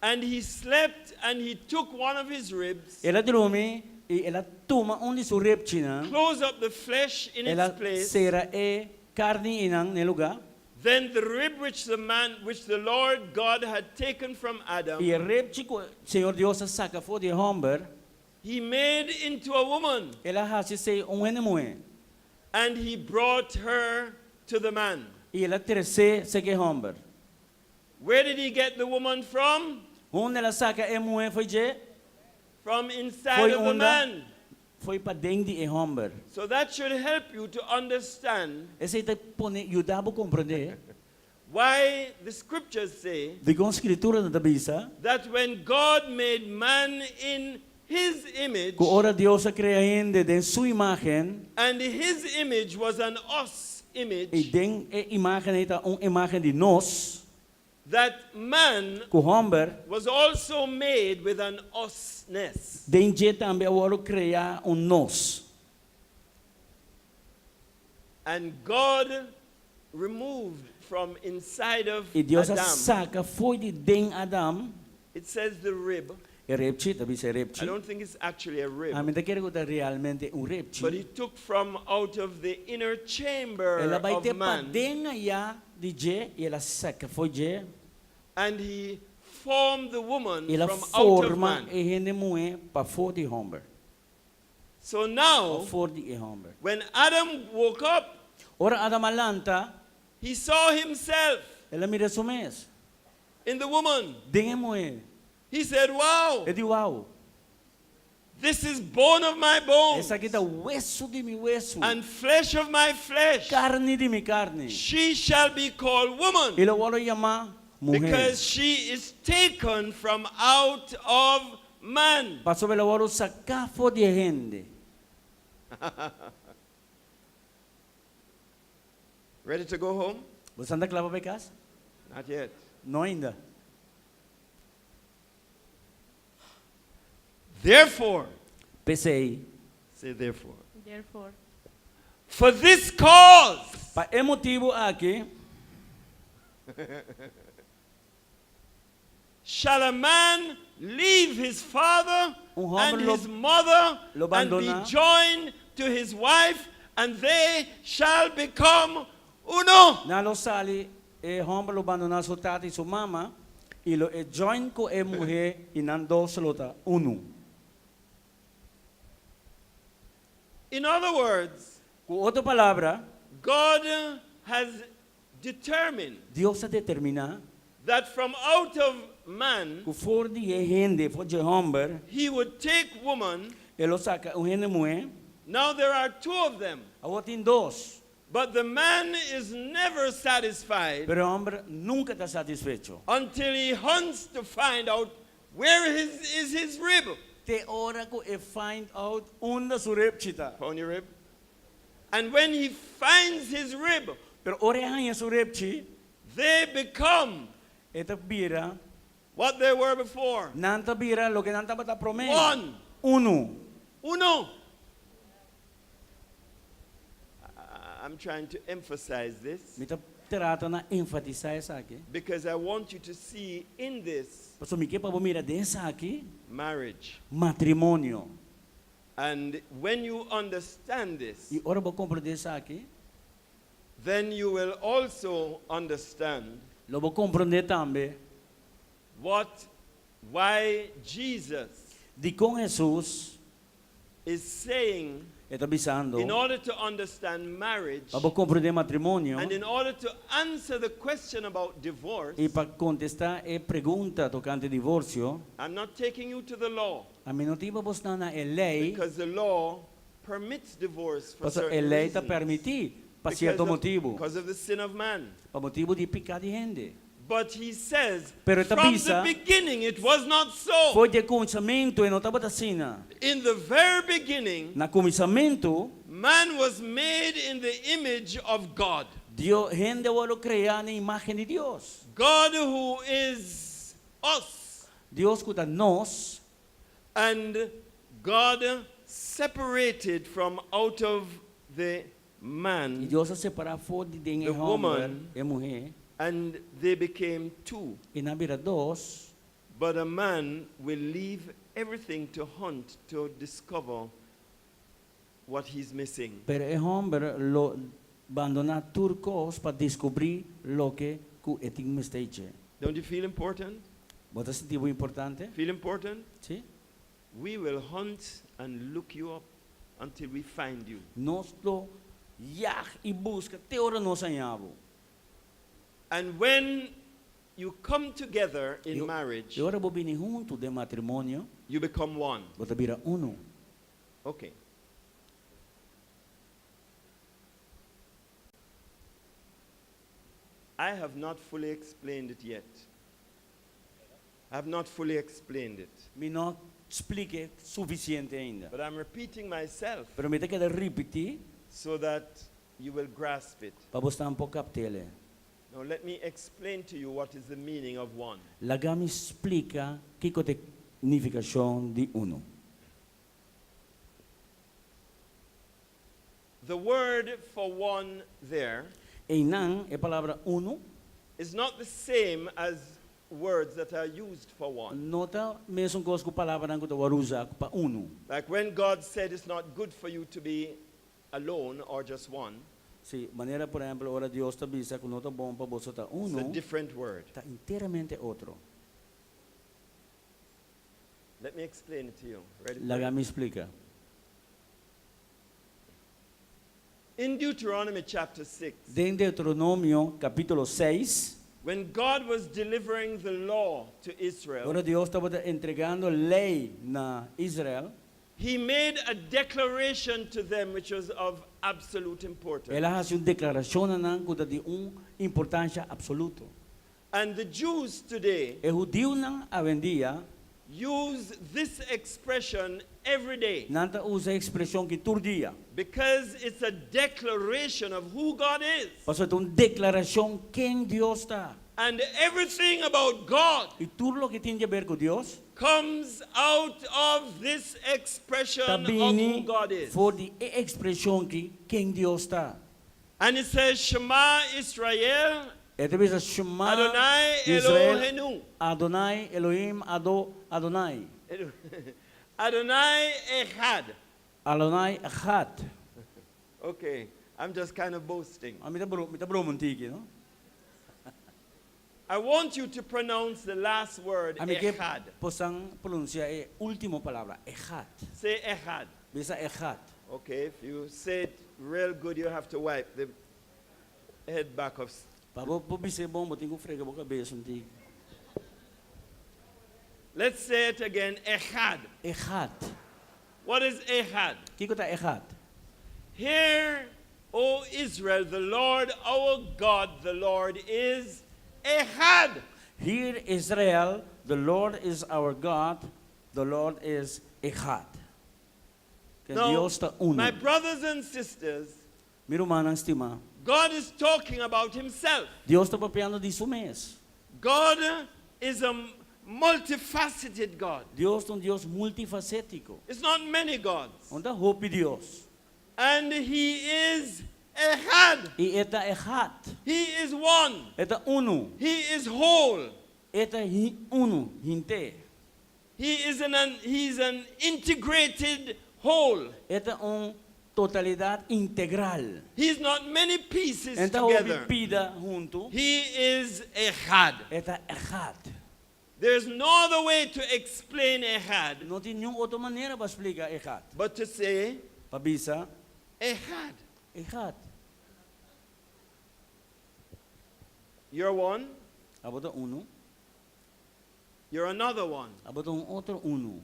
[SPEAKER 1] And he slept and he took one of his ribs,
[SPEAKER 2] ela drumi, y ela tuma undi su repchina,
[SPEAKER 1] close up the flesh in
[SPEAKER 2] ela
[SPEAKER 1] its place.
[SPEAKER 2] sera carne inang ne lugar,
[SPEAKER 1] Then the rib which the Lord God had taken from Adam,
[SPEAKER 2] y el repchico, Señor Dios saca fo de hombre,
[SPEAKER 1] he made into a woman,
[SPEAKER 2] ela hace se un mujer,
[SPEAKER 1] and he brought her to the man.
[SPEAKER 2] y ela terce se que hombre.
[SPEAKER 1] Where did he get the woman from?
[SPEAKER 2] Onde ela saca a mulher foi de?
[SPEAKER 1] From inside
[SPEAKER 2] Foi
[SPEAKER 1] of the
[SPEAKER 2] onda?
[SPEAKER 1] man.
[SPEAKER 2] Foi para dentro de homem.
[SPEAKER 1] So that should help you to understand
[SPEAKER 2] Esse te pone ajudar a compreender.
[SPEAKER 1] why the scriptures say
[SPEAKER 2] De com a escritura na tabisa,
[SPEAKER 1] that when God made man in his image,
[SPEAKER 2] que ora Deus a cria gente de sua imagem,
[SPEAKER 1] and his image was an us image,
[SPEAKER 2] e den a imagem é uma imagem de nós,
[SPEAKER 1] that man
[SPEAKER 2] que o homem,
[SPEAKER 1] was also made with an usness.
[SPEAKER 2] den je também ora criar nós.
[SPEAKER 1] And God removed from inside of
[SPEAKER 2] E Deus a
[SPEAKER 1] Adam,
[SPEAKER 2] saca foi de den Adam,
[SPEAKER 1] it says the rib.
[SPEAKER 2] e repchi, tabisa
[SPEAKER 1] I
[SPEAKER 2] repchi.
[SPEAKER 1] don't think it's actually a rib,
[SPEAKER 2] A mente quer que realmente repchi.
[SPEAKER 1] but he took from out of the inner chamber
[SPEAKER 2] Ela vai
[SPEAKER 1] of
[SPEAKER 2] ter para
[SPEAKER 1] man,
[SPEAKER 2] den ya de je, e ela saca foi je,
[SPEAKER 1] and he formed the woman
[SPEAKER 2] ela
[SPEAKER 1] from out of
[SPEAKER 2] forma
[SPEAKER 1] man.
[SPEAKER 2] e gente mulher para fora de homem.
[SPEAKER 1] So now,
[SPEAKER 2] Fora de homem.
[SPEAKER 1] when Adam woke up,
[SPEAKER 2] Ora Adam alanta,
[SPEAKER 1] he saw himself
[SPEAKER 2] ela mira su mes.
[SPEAKER 1] in the woman.
[SPEAKER 2] Den a mulher.
[SPEAKER 1] He said, wow,
[SPEAKER 2] E diz, uau,
[SPEAKER 1] this is bone of my bones
[SPEAKER 2] essa aqui está hueso de mi hueso,
[SPEAKER 1] and flesh of my flesh.
[SPEAKER 2] carne de mi carne.
[SPEAKER 1] She shall be called woman,
[SPEAKER 2] E lo voy a llamar mujer.
[SPEAKER 1] because she is taken from out of man.
[SPEAKER 2] Pasó que lo voy a sacar fora de gente.
[SPEAKER 1] Ready to go home?
[SPEAKER 2] Você anda clava para casa?
[SPEAKER 1] Not yet.
[SPEAKER 2] Não ainda.
[SPEAKER 1] Therefore,
[SPEAKER 2] Pensei,
[SPEAKER 1] say therefore.
[SPEAKER 3] Therefore,
[SPEAKER 1] For this cause,
[SPEAKER 2] para é motivo aqui,
[SPEAKER 1] shall a man leave his father
[SPEAKER 2] homem
[SPEAKER 1] and
[SPEAKER 2] lo-
[SPEAKER 1] his mother
[SPEAKER 2] lo
[SPEAKER 1] and be
[SPEAKER 2] abandona.
[SPEAKER 1] joined to his wife, and they shall become uno.
[SPEAKER 2] na lo sali, e homem lo abandona su tata e su mama, e lo e join com a mulher e não dois lota uno.
[SPEAKER 1] In other words,
[SPEAKER 2] Com outra palavra,
[SPEAKER 1] God has determined
[SPEAKER 2] Deus a determina
[SPEAKER 1] that from out of man
[SPEAKER 2] que fora de gente, fora de homem,
[SPEAKER 1] he would take woman.
[SPEAKER 2] ele saca um gente mulher,
[SPEAKER 1] Now there are two of them,
[SPEAKER 2] a outra tem dois.
[SPEAKER 1] but the man is never satisfied
[SPEAKER 2] Pero o homem nunca está satisfecho.
[SPEAKER 1] until he hunts to find out where is his rib.
[SPEAKER 2] Te ora que e find out onde su repchita.
[SPEAKER 1] Found your rib? And when he finds his rib,
[SPEAKER 2] Pero ora hanya su repchi,
[SPEAKER 1] they become
[SPEAKER 2] eta bira,
[SPEAKER 1] what they were before.
[SPEAKER 2] nanta bira lo que nanta bata promen.
[SPEAKER 1] One.
[SPEAKER 2] Uno.
[SPEAKER 1] Uno. I'm trying to emphasize this
[SPEAKER 2] Mita trata na enfatizar essa aqui.
[SPEAKER 1] because I want you to see in this
[SPEAKER 2] Paso mi que pa mira dessa aqui,
[SPEAKER 1] marriage.
[SPEAKER 2] matrimônio.
[SPEAKER 1] And when you understand this,
[SPEAKER 2] E ora vou compreender essa aqui.
[SPEAKER 1] then you will also understand
[SPEAKER 2] Lo vou compreender também
[SPEAKER 1] why Jesus
[SPEAKER 2] de com Jesus
[SPEAKER 1] is saying,
[SPEAKER 2] está avisando.
[SPEAKER 1] in order to understand marriage
[SPEAKER 2] Para compreender matrimônio
[SPEAKER 1] and in order to answer the question about divorce,
[SPEAKER 2] e para contestar a pergunta tocante divórcio,
[SPEAKER 1] I'm not taking you to the law
[SPEAKER 2] a menotiva vos na é lei,
[SPEAKER 1] because the law permits divorce for
[SPEAKER 2] paso a
[SPEAKER 1] certain
[SPEAKER 2] lei está
[SPEAKER 1] reasons.
[SPEAKER 2] permitir para certo motivo,
[SPEAKER 1] Because of the sin of man.
[SPEAKER 2] para motivo de pecado de gente.
[SPEAKER 1] But he says,
[SPEAKER 2] Pero
[SPEAKER 1] from
[SPEAKER 2] tabisa-
[SPEAKER 1] the beginning it was not so.
[SPEAKER 2] Foi de começamento e não estava assim.
[SPEAKER 1] In the very beginning,
[SPEAKER 2] Na começamento,
[SPEAKER 1] man was made in the image of God.
[SPEAKER 2] Deus, gente vai criar na imagem de Deus.
[SPEAKER 1] God who is us.
[SPEAKER 2] Deus cuida nós
[SPEAKER 1] And God separated from out of the
[SPEAKER 2] e
[SPEAKER 1] man,
[SPEAKER 2] Deus se separa fora de
[SPEAKER 1] The
[SPEAKER 2] homem
[SPEAKER 1] woman-
[SPEAKER 2] e mulher
[SPEAKER 1] and they became two.
[SPEAKER 2] e na vira dois.
[SPEAKER 1] But a man will leave everything to hunt to discover what he's missing.
[SPEAKER 2] Pero o homem lo abandona turcos para descobrir lo que é tem mistake.
[SPEAKER 1] Don't you feel important?
[SPEAKER 2] Você sentiu importante?
[SPEAKER 1] Feel important?
[SPEAKER 2] Sim?
[SPEAKER 1] We will hunt and look you up until we find you.
[SPEAKER 2] Nós lo e busca até hora nós sonhamos.
[SPEAKER 1] And when you come together in marriage,
[SPEAKER 2] E ora vou vir junto de matrimônio,
[SPEAKER 1] you become one.
[SPEAKER 2] vou virar uno.
[SPEAKER 1] Okay. I have not fully explained it yet. I have not fully explained it.
[SPEAKER 2] Mi não explique suficiente ainda.
[SPEAKER 1] But I'm repeating myself
[SPEAKER 2] Pero me tem que repetir
[SPEAKER 1] so that you will grasp it.
[SPEAKER 2] para você um pouco captele.
[SPEAKER 1] Now let me explain to you what is the meaning of one.
[SPEAKER 2] Laga me explica que é a significação de uno.
[SPEAKER 1] The word for one there
[SPEAKER 2] E não é a palavra uno,
[SPEAKER 1] is not the same as words that are used for one.
[SPEAKER 2] nota mesmo coisa com a palavra que eu usa para uno.
[SPEAKER 1] Like when God said it's not good for you to be alone or just one,
[SPEAKER 2] Se maneira, por exemplo, ora Deus está dizendo que não está bom para você estar
[SPEAKER 1] it's a
[SPEAKER 2] uno,
[SPEAKER 1] different word.
[SPEAKER 2] está inteiramente outro.
[SPEAKER 1] Let me explain it to you. Ready? for
[SPEAKER 2] Laga
[SPEAKER 1] it?
[SPEAKER 2] me explica.
[SPEAKER 1] In Deuteronomy chapter 6,
[SPEAKER 2] Em Deuteronômio, capítulo 6,
[SPEAKER 1] when God was delivering the law to Israel,
[SPEAKER 2] ora Deus estava entregando a lei na Israel,
[SPEAKER 1] He made a declaration to them which was of absolute importance.
[SPEAKER 2] ela faz uma declaração que de importância absoluta.
[SPEAKER 1] And the Jews today
[SPEAKER 2] E judeu não vendia,
[SPEAKER 1] use this expression every day
[SPEAKER 2] não usa a expressão que todo dia.
[SPEAKER 1] because it's a declaration of who God is.
[SPEAKER 2] Porque é uma declaração quem Deus está.
[SPEAKER 1] And everything about God
[SPEAKER 2] E tudo o que tem a ver com Deus,
[SPEAKER 1] comes out of this expression
[SPEAKER 2] está
[SPEAKER 1] of who
[SPEAKER 2] vindo
[SPEAKER 1] God is.
[SPEAKER 2] por de expressão que quem Deus está.
[SPEAKER 1] And it says, Shema Israel,
[SPEAKER 2] É talvez a chamar
[SPEAKER 1] Adonai
[SPEAKER 2] Israel,
[SPEAKER 1] Elohenu.
[SPEAKER 2] Adonai, Elohim, Adonai.
[SPEAKER 1] Adonai Echad.
[SPEAKER 2] Adonai, Echad.
[SPEAKER 1] Okay, I'm just kind of boasting.
[SPEAKER 2] Me está bromontiki, no?
[SPEAKER 1] I want you to pronounce the last word,
[SPEAKER 2] A mí que
[SPEAKER 1] Echad.
[SPEAKER 2] possam pronunciar a última palavra, Echad.
[SPEAKER 1] Say Echad.
[SPEAKER 2] Bisa Echad.
[SPEAKER 1] Okay, if you say it real good, you have to wipe the head back of.
[SPEAKER 2] Para você bisa bom, você tem que fregar a cabeça um tico.
[SPEAKER 1] Let's say it again, Echad.
[SPEAKER 2] Echad.
[SPEAKER 1] What is Echad?
[SPEAKER 2] Que é Echad?
[SPEAKER 1] Hear, O Israel, the Lord our God, the Lord is Echad.
[SPEAKER 2] Hear Israel, the Lord is our God, the Lord is Echad. Que
[SPEAKER 1] Now,
[SPEAKER 2] Deus está uno.
[SPEAKER 1] my brothers and sisters,
[SPEAKER 2] Mi romana estima.
[SPEAKER 1] God is talking about himself.
[SPEAKER 2] Deus está papiando disso mesmo.
[SPEAKER 1] God is a multifaceted God.
[SPEAKER 2] Deus é Deus multifacético.
[SPEAKER 1] It's not many gods.
[SPEAKER 2] Onde hope Deus.
[SPEAKER 1] And he is Echad.
[SPEAKER 2] E eta Echad.
[SPEAKER 1] He is one.
[SPEAKER 2] Eta uno.
[SPEAKER 1] He is whole.
[SPEAKER 2] Eta uno. Hinte.
[SPEAKER 1] He's an integrated whole.
[SPEAKER 2] Eta totalidade integral.
[SPEAKER 1] He's not many pieces
[SPEAKER 2] Então houve
[SPEAKER 1] together.
[SPEAKER 2] pida junto.
[SPEAKER 1] He is Echad.
[SPEAKER 2] Eta Echad.
[SPEAKER 1] There's no other way to explain Echad
[SPEAKER 2] Não tem nenhuma outra maneira para explicar Echad.
[SPEAKER 1] but to say
[SPEAKER 2] Pabisa,
[SPEAKER 1] Echad.
[SPEAKER 2] Echad.
[SPEAKER 1] You're one,
[SPEAKER 2] Abota uno.
[SPEAKER 1] you're another one.
[SPEAKER 2] Abota outro uno.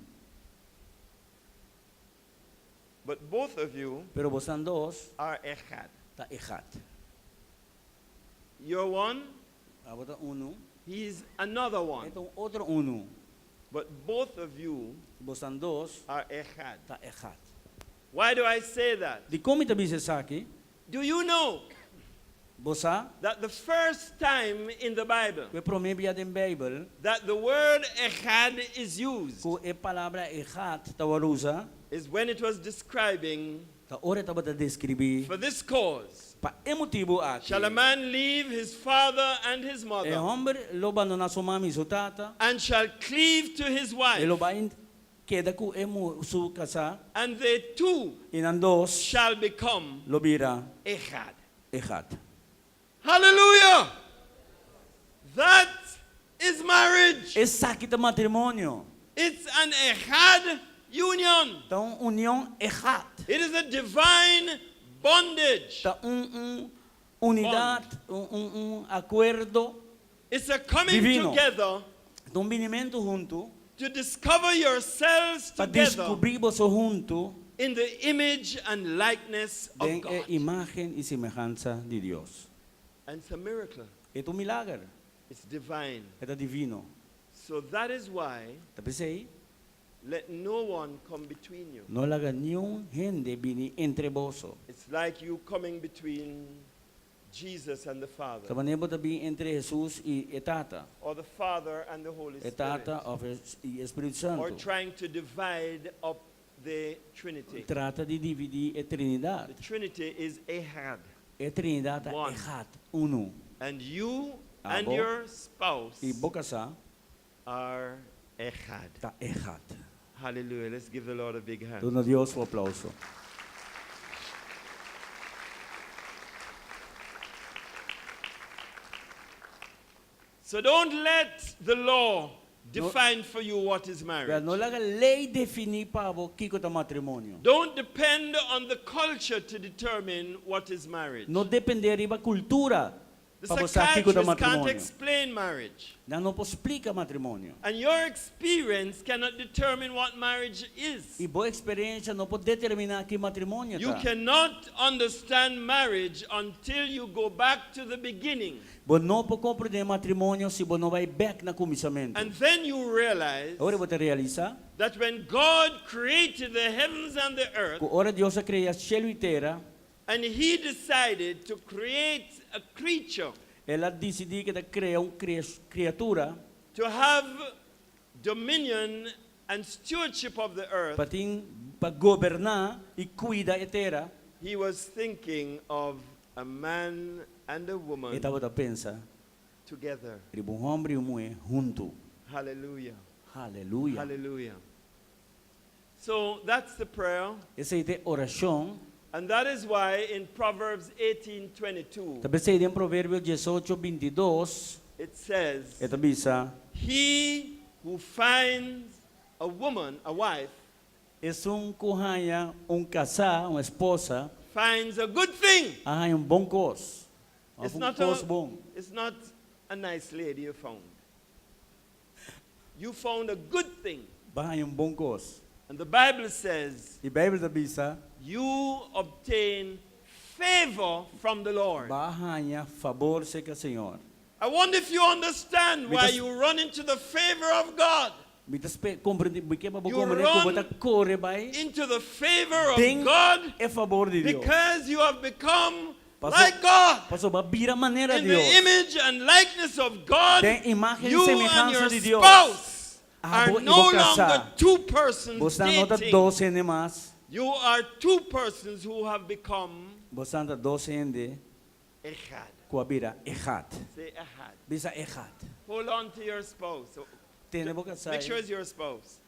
[SPEAKER 1] But both of you
[SPEAKER 2] Pero vos são dos,
[SPEAKER 1] are Echad.
[SPEAKER 2] tá Echad.
[SPEAKER 1] You're one,
[SPEAKER 2] Abota uno.
[SPEAKER 1] he's another one.
[SPEAKER 2] Então outro uno.
[SPEAKER 1] But both of you
[SPEAKER 2] Vos são dos,
[SPEAKER 1] are Echad.
[SPEAKER 2] tá Echad.
[SPEAKER 1] Why do I say that?
[SPEAKER 2] De como está sa aqui?
[SPEAKER 1] Do you know
[SPEAKER 2] Vos sa,
[SPEAKER 1] that the first time in the Bible
[SPEAKER 2] que promebia den Bible,
[SPEAKER 1] that the word Echad is used
[SPEAKER 2] ko e palavra Echad tawarusa,
[SPEAKER 1] is when it was describing,
[SPEAKER 2] ta ora taba ta descrever
[SPEAKER 1] for this cause,
[SPEAKER 2] pa emotivo aqui.
[SPEAKER 1] shall a man leave his father and his
[SPEAKER 2] E
[SPEAKER 1] mother,
[SPEAKER 2] hombre lo abandona sua mãe e sua tata,
[SPEAKER 1] and shall cleave to his
[SPEAKER 2] e
[SPEAKER 1] wife,
[SPEAKER 2] lo vai queda ku emu su casa,
[SPEAKER 1] and they two
[SPEAKER 2] e nan dos
[SPEAKER 1] shall become
[SPEAKER 2] lo bira
[SPEAKER 1] Echad.
[SPEAKER 2] Echad.
[SPEAKER 1] Hallelujah! That is marriage.
[SPEAKER 2] Essa aqui tá matrimônio.
[SPEAKER 1] It's an Echad union.
[SPEAKER 2] Então união Echad.
[SPEAKER 1] It is a divine bondage.
[SPEAKER 2] Tá unidade, acordo
[SPEAKER 1] It's a coming
[SPEAKER 2] Divino.
[SPEAKER 1] together
[SPEAKER 2] Itong binimento junto,
[SPEAKER 1] to discover yourselves
[SPEAKER 2] para
[SPEAKER 1] together
[SPEAKER 2] descobrir vos junto,
[SPEAKER 1] in the image and likeness of
[SPEAKER 2] den
[SPEAKER 1] God.
[SPEAKER 2] imagen y semejanza de Dios.
[SPEAKER 1] And it's a miracle.
[SPEAKER 2] Ito milagre,
[SPEAKER 1] It's divine.
[SPEAKER 2] ito divino.
[SPEAKER 1] So that is why
[SPEAKER 2] Tapi say,
[SPEAKER 1] let no one come between you.
[SPEAKER 2] no laga niyong hindi bini entre boso.
[SPEAKER 1] It's like you coming between Jesus and the Father,
[SPEAKER 2] Kamanebo tabi entre Jesus y etata.
[SPEAKER 1] or the Father and the Holy Spirit,
[SPEAKER 2] Etata of y Espiritu
[SPEAKER 1] or
[SPEAKER 2] Santo.
[SPEAKER 1] trying to divide up the Trinity.
[SPEAKER 2] Trata di dividi e Trinidad.
[SPEAKER 1] The Trinity is Ehad,
[SPEAKER 2] E Trinidad
[SPEAKER 1] One.
[SPEAKER 2] echat, uno.
[SPEAKER 1] and you and
[SPEAKER 2] Abo.
[SPEAKER 1] your spouse
[SPEAKER 2] Y bokasa
[SPEAKER 1] are Ehad.
[SPEAKER 2] ta echat.
[SPEAKER 1] Hallelujah. Let's give the Lord a big hand.
[SPEAKER 2] Doon na Dios o aplauso.
[SPEAKER 1] So don't let the law define for you what is
[SPEAKER 2] Kaya
[SPEAKER 1] marriage.
[SPEAKER 2] no laga lei defini pa abo kiko ta matrimonio.
[SPEAKER 1] Don't depend on the culture to determine what is marriage.
[SPEAKER 2] No depende riba kultura
[SPEAKER 1] The
[SPEAKER 2] pa sa kiko ta
[SPEAKER 1] psychiatrist can't
[SPEAKER 2] matrimonio.
[SPEAKER 1] explain marriage.
[SPEAKER 2] Na no po explica matrimonio.
[SPEAKER 1] And your experience cannot determine what marriage is.
[SPEAKER 2] Ibo experiência no po determinar que matrimonio
[SPEAKER 1] You
[SPEAKER 2] ta.
[SPEAKER 1] cannot understand marriage until you go back to the beginning.
[SPEAKER 2] Bo no po compreender matrimonio si bo no vai back na começamento.
[SPEAKER 1] And then you realize
[SPEAKER 2] Ora bo te realiza,
[SPEAKER 1] that when God created the heavens and the earth,
[SPEAKER 2] ko ora Dios crea cielo e terra,
[SPEAKER 1] and He decided to create a creature
[SPEAKER 2] ela decidi que crea criatura
[SPEAKER 1] to have dominion and stewardship of the earth,
[SPEAKER 2] pating paggobernar e cuida e terra,
[SPEAKER 1] He was thinking of a man and a woman
[SPEAKER 2] e tava ta pensa,
[SPEAKER 1] together.
[SPEAKER 2] ribong homem e mulher junto.
[SPEAKER 1] Hallelujah.
[SPEAKER 2] Hallelujah.
[SPEAKER 1] Hallelujah. So that's the prayer.
[SPEAKER 2] Essa é a oração.
[SPEAKER 1] And that is why in Proverbs 18:22
[SPEAKER 2] Também sei em Provérbio 18:22,
[SPEAKER 1] it says,
[SPEAKER 2] esta bisa,
[SPEAKER 1] he who finds a woman, a wife,
[SPEAKER 2] é kuhaya casar, uma esposa,
[SPEAKER 1] finds a good thing.
[SPEAKER 2] arranha bom cos.
[SPEAKER 1] It's
[SPEAKER 2] Um
[SPEAKER 1] not
[SPEAKER 2] cos bom.
[SPEAKER 1] It's not a nice lady you found. You found a good thing.
[SPEAKER 2] Arranha bom cos.
[SPEAKER 1] And the Bible says
[SPEAKER 2] E Bíblia ta bisa,
[SPEAKER 1] you obtain favor from the Lord.
[SPEAKER 2] arranha favor se que Senhor.
[SPEAKER 1] I wonder if you understand why
[SPEAKER 2] Because-
[SPEAKER 1] you run into the favor of God,
[SPEAKER 2] Mitas compreende, porque ba
[SPEAKER 1] You
[SPEAKER 2] compreende
[SPEAKER 1] run
[SPEAKER 2] ko bata corre vai,
[SPEAKER 1] into the favor of
[SPEAKER 2] Ding.
[SPEAKER 1] God,
[SPEAKER 2] é favor de Deus.
[SPEAKER 1] because you have become
[SPEAKER 2] Pastor-
[SPEAKER 1] like God.
[SPEAKER 2] Paso ba bira maneira
[SPEAKER 1] In
[SPEAKER 2] de
[SPEAKER 1] the
[SPEAKER 2] Deus.
[SPEAKER 1] image and likeness of God,
[SPEAKER 2] Tem imagem e
[SPEAKER 1] you and
[SPEAKER 2] semelhança
[SPEAKER 1] your
[SPEAKER 2] de Deus.
[SPEAKER 1] spouse
[SPEAKER 2] Abo
[SPEAKER 1] are
[SPEAKER 2] e
[SPEAKER 1] no
[SPEAKER 2] vou
[SPEAKER 1] longer
[SPEAKER 2] casar.
[SPEAKER 1] two persons
[SPEAKER 2] Você nota
[SPEAKER 1] dating.
[SPEAKER 2] 12 nem mais.
[SPEAKER 1] You are two persons who have become
[SPEAKER 2] Você anda 12 ende,
[SPEAKER 1] echad.
[SPEAKER 2] kuabira echat.
[SPEAKER 1] Say echad.
[SPEAKER 2] Bisa echat.
[SPEAKER 1] Hold on to your spouse.
[SPEAKER 2] Tene boca sai.
[SPEAKER 1] Make sure it's your spouse.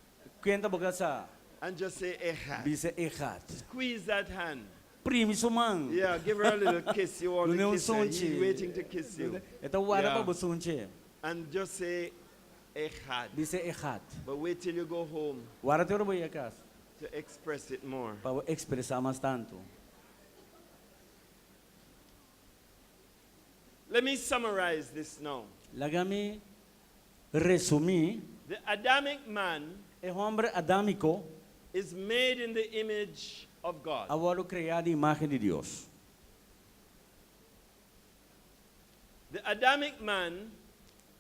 [SPEAKER 2] Quenta boca sa.
[SPEAKER 1] And just say echad.
[SPEAKER 2] Bisa echat.
[SPEAKER 1] Squeeze that hand.
[SPEAKER 2] Primi sumang.
[SPEAKER 1] Yeah, give her a little kiss. You want
[SPEAKER 2] Não é
[SPEAKER 1] to
[SPEAKER 2] um
[SPEAKER 1] kiss her. He's
[SPEAKER 2] sonche.
[SPEAKER 1] waiting to kiss you.
[SPEAKER 2] Então wara
[SPEAKER 1] Yeah.
[SPEAKER 2] pa bosunche.
[SPEAKER 1] And just say echad.
[SPEAKER 2] Bisa echat.
[SPEAKER 1] But wait till you go home
[SPEAKER 2] Wara te ora boy akas.
[SPEAKER 1] to express it more.
[SPEAKER 2] Pa expressar mais tanto.
[SPEAKER 1] Let me summarize this now.
[SPEAKER 2] Lagami resumi,
[SPEAKER 1] The Adamic man
[SPEAKER 2] e hombre adâmico,
[SPEAKER 1] is made in the image of God.
[SPEAKER 2] awalo criado imagem de Deus.
[SPEAKER 1] The Adamic man,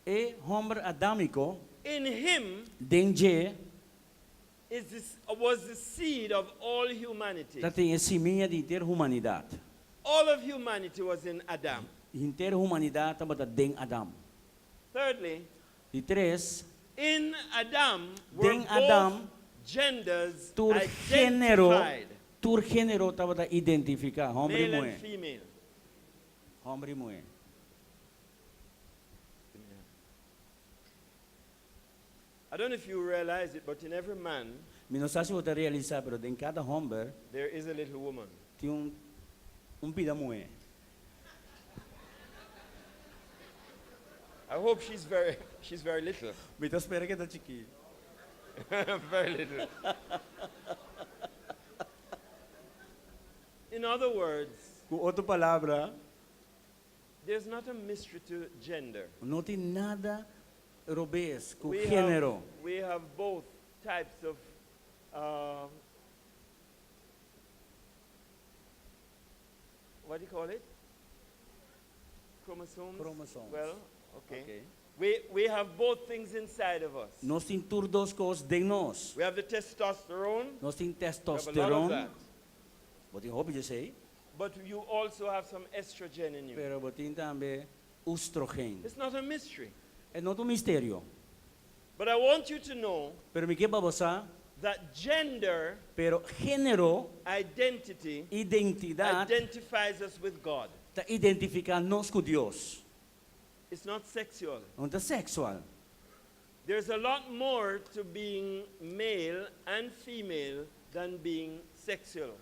[SPEAKER 2] E hombre adâmico,
[SPEAKER 1] in him,
[SPEAKER 2] denje,
[SPEAKER 1] was the seed of all humanity.
[SPEAKER 2] dat tem a seminha de inteira humanidade.
[SPEAKER 1] All of humanity was in Adam.
[SPEAKER 2] Inteira humanidade estava den Adam.
[SPEAKER 1] Thirdly,
[SPEAKER 2] De três,
[SPEAKER 1] in Adam were
[SPEAKER 2] Den
[SPEAKER 1] both
[SPEAKER 2] Adam,
[SPEAKER 1] genders
[SPEAKER 2] tur género,
[SPEAKER 1] identified,
[SPEAKER 2] tur género estava a identificar, homem e
[SPEAKER 1] male and
[SPEAKER 2] mulher.
[SPEAKER 1] female.
[SPEAKER 2] Homem e mulher.
[SPEAKER 1] I don't know if you realize it, but in every man,
[SPEAKER 2] Me não sei se você realizar, pero em cada homem
[SPEAKER 1] there is a little woman.
[SPEAKER 2] tem pida mulher.
[SPEAKER 1] I hope she's very little.
[SPEAKER 2] Me tá espera que tá chiqui.
[SPEAKER 1] Very little. In other words,
[SPEAKER 2] Com outra palavra,
[SPEAKER 1] There's not a mystery to gender.
[SPEAKER 2] Não tem nada robês com
[SPEAKER 1] We
[SPEAKER 2] gênero.
[SPEAKER 1] have both types of what do you call it? Chromosomes?
[SPEAKER 2] Chromosomes.
[SPEAKER 1] Well, okay.
[SPEAKER 2] Okay.
[SPEAKER 1] We have both things inside of us.
[SPEAKER 2] Nós temos tudo duas coisas dentro de nós.
[SPEAKER 1] We have the testosterone.
[SPEAKER 2] Nós temos
[SPEAKER 1] We have a lot of
[SPEAKER 2] testosterona.
[SPEAKER 1] that.
[SPEAKER 2] Botem hobby de sei,
[SPEAKER 1] But you also have some estrogen in you.
[SPEAKER 2] pero botem também estrogênio.
[SPEAKER 1] It's not a mystery.
[SPEAKER 2] É não um mistério.
[SPEAKER 1] But I want you to know
[SPEAKER 2] Pero me quer para você,
[SPEAKER 1] that gender
[SPEAKER 2] pero gênero,
[SPEAKER 1] identity
[SPEAKER 2] identidade,
[SPEAKER 1] identifies us with God.
[SPEAKER 2] está identificando-nos com Deus.
[SPEAKER 1] It's not sexual.
[SPEAKER 2] Não é sexual.
[SPEAKER 1] There's a lot more to being male and female than being sexual.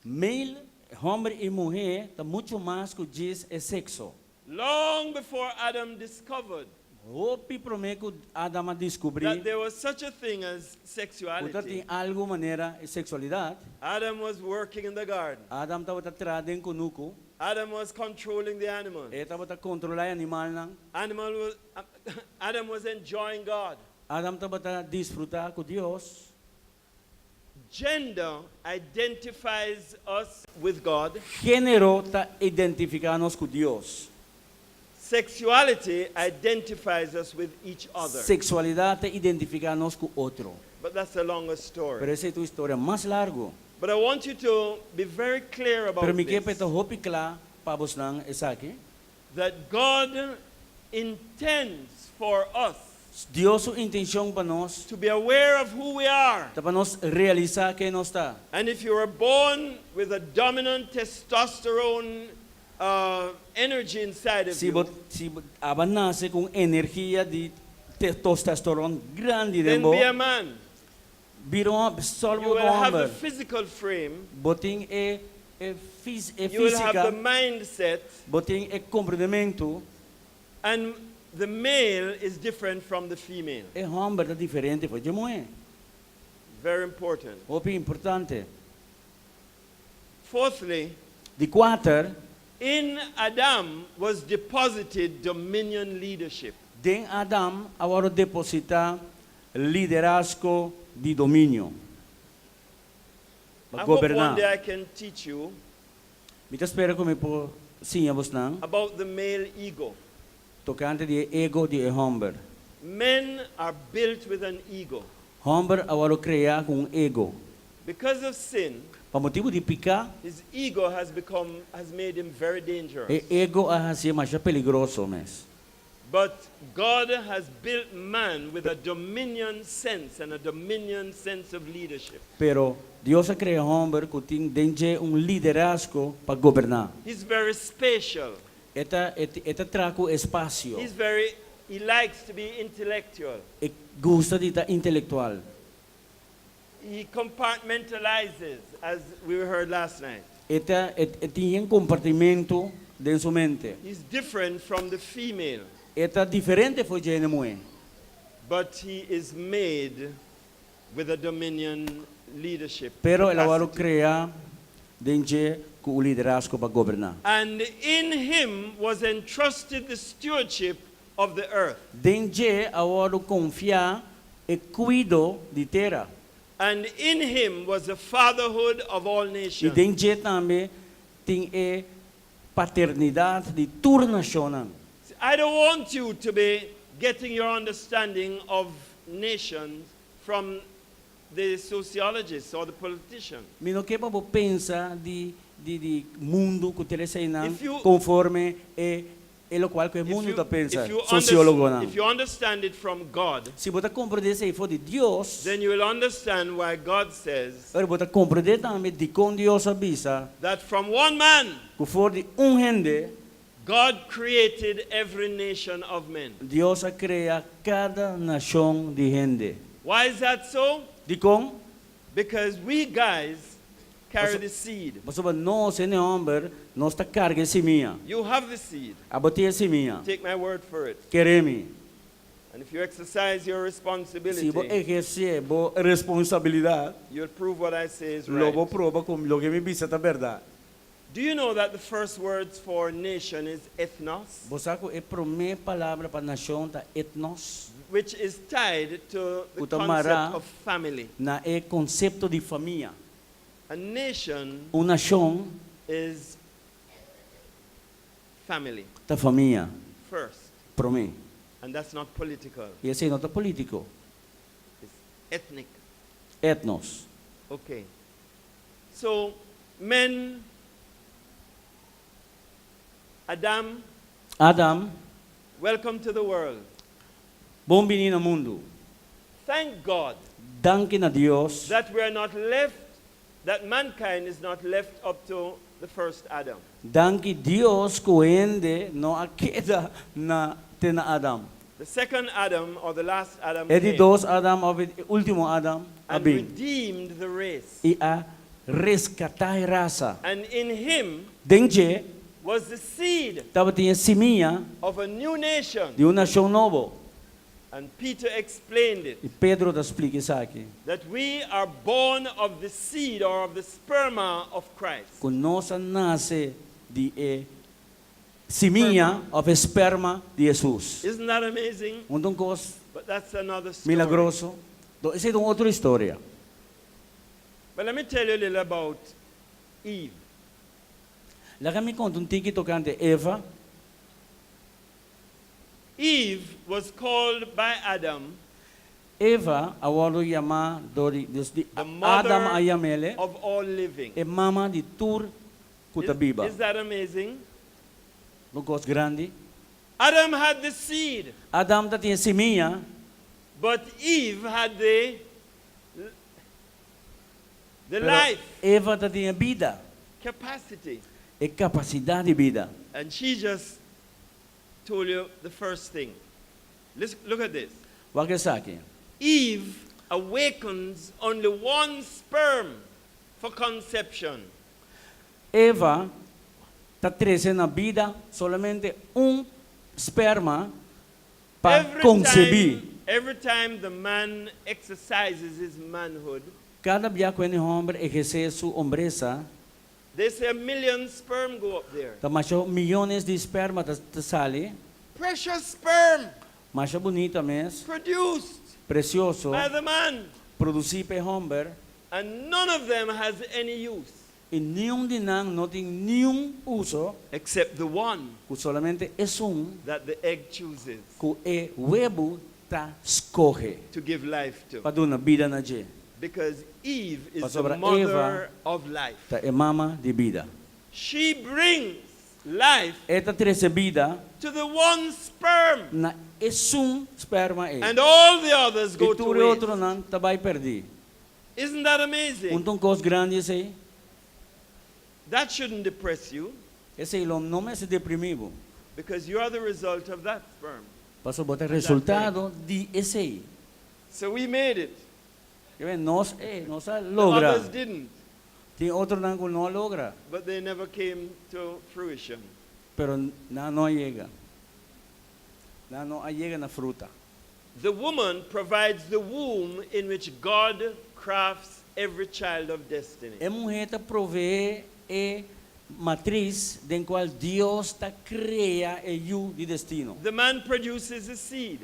[SPEAKER 2] Male, homem e mulher, está muito mais que diz é sexo.
[SPEAKER 1] Long before Adam discovered
[SPEAKER 2] Hopi prometo Adam
[SPEAKER 1] that
[SPEAKER 2] descobrir
[SPEAKER 1] there was such a thing as
[SPEAKER 2] que
[SPEAKER 1] sexuality,
[SPEAKER 2] tem algo maneira de sexualidade.
[SPEAKER 1] Adam was working in the garden.
[SPEAKER 2] Adam estava tratando conosco,
[SPEAKER 1] Adam was controlling the animals.
[SPEAKER 2] estava controlar animal não.
[SPEAKER 1] Adam was enjoying God.
[SPEAKER 2] Adam estava desfrutar com Deus.
[SPEAKER 1] Gender identifies us with God.
[SPEAKER 2] Gênero está identificando-nos com Deus.
[SPEAKER 1] Sexuality identifies us with each other.
[SPEAKER 2] Sexualidade identifica-nos com outro.
[SPEAKER 1] But that's a longer
[SPEAKER 2] Pero
[SPEAKER 1] story.
[SPEAKER 2] essa é uma história mais larga.
[SPEAKER 1] But I want you to be very clear about
[SPEAKER 2] Pero me quer
[SPEAKER 1] this,
[SPEAKER 2] para hopi claro para vos não essa aqui.
[SPEAKER 1] that God intends for us
[SPEAKER 2] Deus sua intenção para nós,
[SPEAKER 1] to be aware of who we are.
[SPEAKER 2] para nós realizar quem nós está.
[SPEAKER 1] And if you were born with a dominant testosterone energy inside of
[SPEAKER 2] Se
[SPEAKER 1] you,
[SPEAKER 2] aba nasce com energia de testosterona grande
[SPEAKER 1] then
[SPEAKER 2] dentro,
[SPEAKER 1] be a man.
[SPEAKER 2] virou
[SPEAKER 1] You
[SPEAKER 2] salvo
[SPEAKER 1] will have the
[SPEAKER 2] homem.
[SPEAKER 1] physical frame.
[SPEAKER 2] Botem
[SPEAKER 1] You will have the
[SPEAKER 2] física,
[SPEAKER 1] mindset.
[SPEAKER 2] botem comportamento.
[SPEAKER 1] And the male is different from the female.
[SPEAKER 2] É homem é diferente foi de mulher.
[SPEAKER 1] Very important.
[SPEAKER 2] Hopi importante.
[SPEAKER 1] Fourthly,
[SPEAKER 2] De quatro,
[SPEAKER 1] in Adam was deposited dominion leadership.
[SPEAKER 2] den Adam agora depositar liderazgo de domínio.
[SPEAKER 1] I
[SPEAKER 2] Para
[SPEAKER 1] hope one
[SPEAKER 2] governar.
[SPEAKER 1] day I can teach you
[SPEAKER 2] Me espero que me por sim vos não.
[SPEAKER 1] about the male ego.
[SPEAKER 2] Tocante de ego de homem.
[SPEAKER 1] Men are built with an ego.
[SPEAKER 2] Homem agora cria com ego.
[SPEAKER 1] Because of sin,
[SPEAKER 2] Para motivo de picar,
[SPEAKER 1] his ego has made him very dangerous.
[SPEAKER 2] ego é assim mais perigoso mesmo.
[SPEAKER 1] But God has built man with a dominion sense and a dominion sense of leadership.
[SPEAKER 2] Pero Deus cria homem que tem dentro liderazgo para governar.
[SPEAKER 1] He's very spatial.
[SPEAKER 2] Eta trago espaço.
[SPEAKER 1] He likes to be intellectual.
[SPEAKER 2] E gosta de estar intelectual.
[SPEAKER 1] He compartmentalizes, as we heard last night.
[SPEAKER 2] Eta tem compartimento de sua mente.
[SPEAKER 1] He's different from the female,
[SPEAKER 2] Eta diferente foi de mulher.
[SPEAKER 1] but he is made with a dominion leadership.
[SPEAKER 2] Pero ela vai
[SPEAKER 1] capacity.
[SPEAKER 2] criar dentro com o liderazgo para governar.
[SPEAKER 1] And in him was entrusted the stewardship of the earth.
[SPEAKER 2] Dentro agora confiar e cuido de terra.
[SPEAKER 1] And in him was the fatherhood of all
[SPEAKER 2] E
[SPEAKER 1] nations.
[SPEAKER 2] dentro também tem a paternidade de toda nação.
[SPEAKER 1] I don't want you to be getting your understanding of nations from the sociologists or the politicians.
[SPEAKER 2] Me não quer para pensar de mundo que interessa não
[SPEAKER 1] If you-
[SPEAKER 2] conforme é o qual que o mundo está pensando.
[SPEAKER 1] if you
[SPEAKER 2] Sociólogo não.
[SPEAKER 1] if you understand it from God,
[SPEAKER 2] Se você compreender se for de Deus,
[SPEAKER 1] then you will understand why God says
[SPEAKER 2] você compreender também de com Deus avisa
[SPEAKER 1] that from one man,
[SPEAKER 2] que for de gente
[SPEAKER 1] God created every nation of men.
[SPEAKER 2] Deus cria cada nação de gente.
[SPEAKER 1] Why is that so?
[SPEAKER 2] De com
[SPEAKER 1] Because we guys carry the seed.
[SPEAKER 2] você vai nós em homem nós está carga semia.
[SPEAKER 1] You have the seed.
[SPEAKER 2] A botar semia.
[SPEAKER 1] Take my word for it.
[SPEAKER 2] Queremos.
[SPEAKER 1] And if you exercise your
[SPEAKER 2] Se
[SPEAKER 1] responsibility,
[SPEAKER 2] você exercer a responsabilidade,
[SPEAKER 1] you'll prove what I say is
[SPEAKER 2] lo vou
[SPEAKER 1] right.
[SPEAKER 2] provar como lo que me diz é verdade.
[SPEAKER 1] Do you know that the first words for nation is ethnos,
[SPEAKER 2] Bosa ko e prome palavra para nasyon ta etnos,
[SPEAKER 1] which is tied to the
[SPEAKER 2] Utamara.
[SPEAKER 1] concept of family.
[SPEAKER 2] na e concepto de família.
[SPEAKER 1] A nation
[SPEAKER 2] Nação
[SPEAKER 1] is family
[SPEAKER 2] ta família,
[SPEAKER 1] first,
[SPEAKER 2] prome.
[SPEAKER 1] and that's not political.
[SPEAKER 2] E esse não tá político.
[SPEAKER 1] It's ethnic.
[SPEAKER 2] Etnos.
[SPEAKER 1] Okay. So, men, Adam,
[SPEAKER 2] Adam,
[SPEAKER 1] welcome to the world.
[SPEAKER 2] bom menino no mundo.
[SPEAKER 1] Thank God
[SPEAKER 2] Danke na Dios
[SPEAKER 1] that we are not left, that mankind is not left up to the first Adam.
[SPEAKER 2] danke Dios kuende no akeda na tena Adam.
[SPEAKER 1] The second Adam, or the last Adam,
[SPEAKER 2] Edi
[SPEAKER 1] came
[SPEAKER 2] dos Adam o último Adam
[SPEAKER 1] and
[SPEAKER 2] abing.
[SPEAKER 1] redeemed the race.
[SPEAKER 2] I a rescatar raça.
[SPEAKER 1] And in him
[SPEAKER 2] Denje
[SPEAKER 1] was the seed
[SPEAKER 2] tava tinha semilla
[SPEAKER 1] of a new nation.
[SPEAKER 2] de uma nação novo.
[SPEAKER 1] And Peter explained it,
[SPEAKER 2] E Pedro da explica isso aqui.
[SPEAKER 1] that we are born of the seed or of the sperma of Christ.
[SPEAKER 2] Quando nós nasce de semilla of esperma de Jesus.
[SPEAKER 1] Isn't that amazing?
[SPEAKER 2] Coisa
[SPEAKER 1] But that's another story.
[SPEAKER 2] milagroso. Essa é uma outra história.
[SPEAKER 1] But let me tell you a little about Eve.
[SPEAKER 2] Lá que me conta tiki tocante Eva.
[SPEAKER 1] Eve was called by Adam
[SPEAKER 2] Eva, awalo yama dori
[SPEAKER 1] the
[SPEAKER 2] Adam
[SPEAKER 1] mother
[SPEAKER 2] ayamele
[SPEAKER 1] of all living.
[SPEAKER 2] e mama di tur kutabiba.
[SPEAKER 1] Is that amazing?
[SPEAKER 2] Lugos grande.
[SPEAKER 1] Adam had the seed,
[SPEAKER 2] Adam ta tinha semilla,
[SPEAKER 1] but Eve had the
[SPEAKER 2] pero
[SPEAKER 1] life
[SPEAKER 2] Eva ta tinha vida,
[SPEAKER 1] capacity.
[SPEAKER 2] e capacidade de vida.
[SPEAKER 1] And she just told you the first thing. Look at this.
[SPEAKER 2] Wag sa akin.
[SPEAKER 1] Eve awakens only one sperm for conception.
[SPEAKER 2] Eva ta trece na vida solamente sperma para concebir.
[SPEAKER 1] Every time the man exercises his manhood,
[SPEAKER 2] Cada dia que o homem exerce sua hombreza,
[SPEAKER 1] they say 1 million sperm go up there.
[SPEAKER 2] ta macho millones de esperma ta sale,
[SPEAKER 1] Precious sperm
[SPEAKER 2] macho bonita mes,
[SPEAKER 1] produced
[SPEAKER 2] precioso,
[SPEAKER 1] by the man.
[SPEAKER 2] produzir pe homem,
[SPEAKER 1] And none of them has any use
[SPEAKER 2] e nenhum de nang não tem nenhum uso,
[SPEAKER 1] except the one
[SPEAKER 2] que solamente é
[SPEAKER 1] that the egg chooses
[SPEAKER 2] que o huevo ta escoge
[SPEAKER 1] to give life to.
[SPEAKER 2] para dar vida na je,
[SPEAKER 1] Because Eve is
[SPEAKER 2] Pa
[SPEAKER 1] the
[SPEAKER 2] sobra
[SPEAKER 1] mother
[SPEAKER 2] Eva.
[SPEAKER 1] of life.
[SPEAKER 2] ta é mama de vida.
[SPEAKER 1] She brings life
[SPEAKER 2] Esta trece vida
[SPEAKER 1] to the one sperm.
[SPEAKER 2] na é esperma é.
[SPEAKER 1] And all the others
[SPEAKER 2] E
[SPEAKER 1] go to
[SPEAKER 2] tudo outro
[SPEAKER 1] waste.
[SPEAKER 2] não ta vai perder.
[SPEAKER 1] Isn't that amazing?
[SPEAKER 2] Coisa grande esse,
[SPEAKER 1] That shouldn't depress you
[SPEAKER 2] esse não me se deprimivo.
[SPEAKER 1] because you are the result of that sperm.
[SPEAKER 2] Passo botar resultado de esse.
[SPEAKER 1] So we made it.
[SPEAKER 2] Nós
[SPEAKER 1] The
[SPEAKER 2] logra.
[SPEAKER 1] others didn't,
[SPEAKER 2] Tem outro não que não logra,
[SPEAKER 1] but they never came to fruition.
[SPEAKER 2] pero não chega. Não chega na fruta.
[SPEAKER 1] The woman provides the womb in which God crafts every child of destiny.
[SPEAKER 2] A mulher provee a matriz em qual Deus cria o de destino.
[SPEAKER 1] The man produces a seed,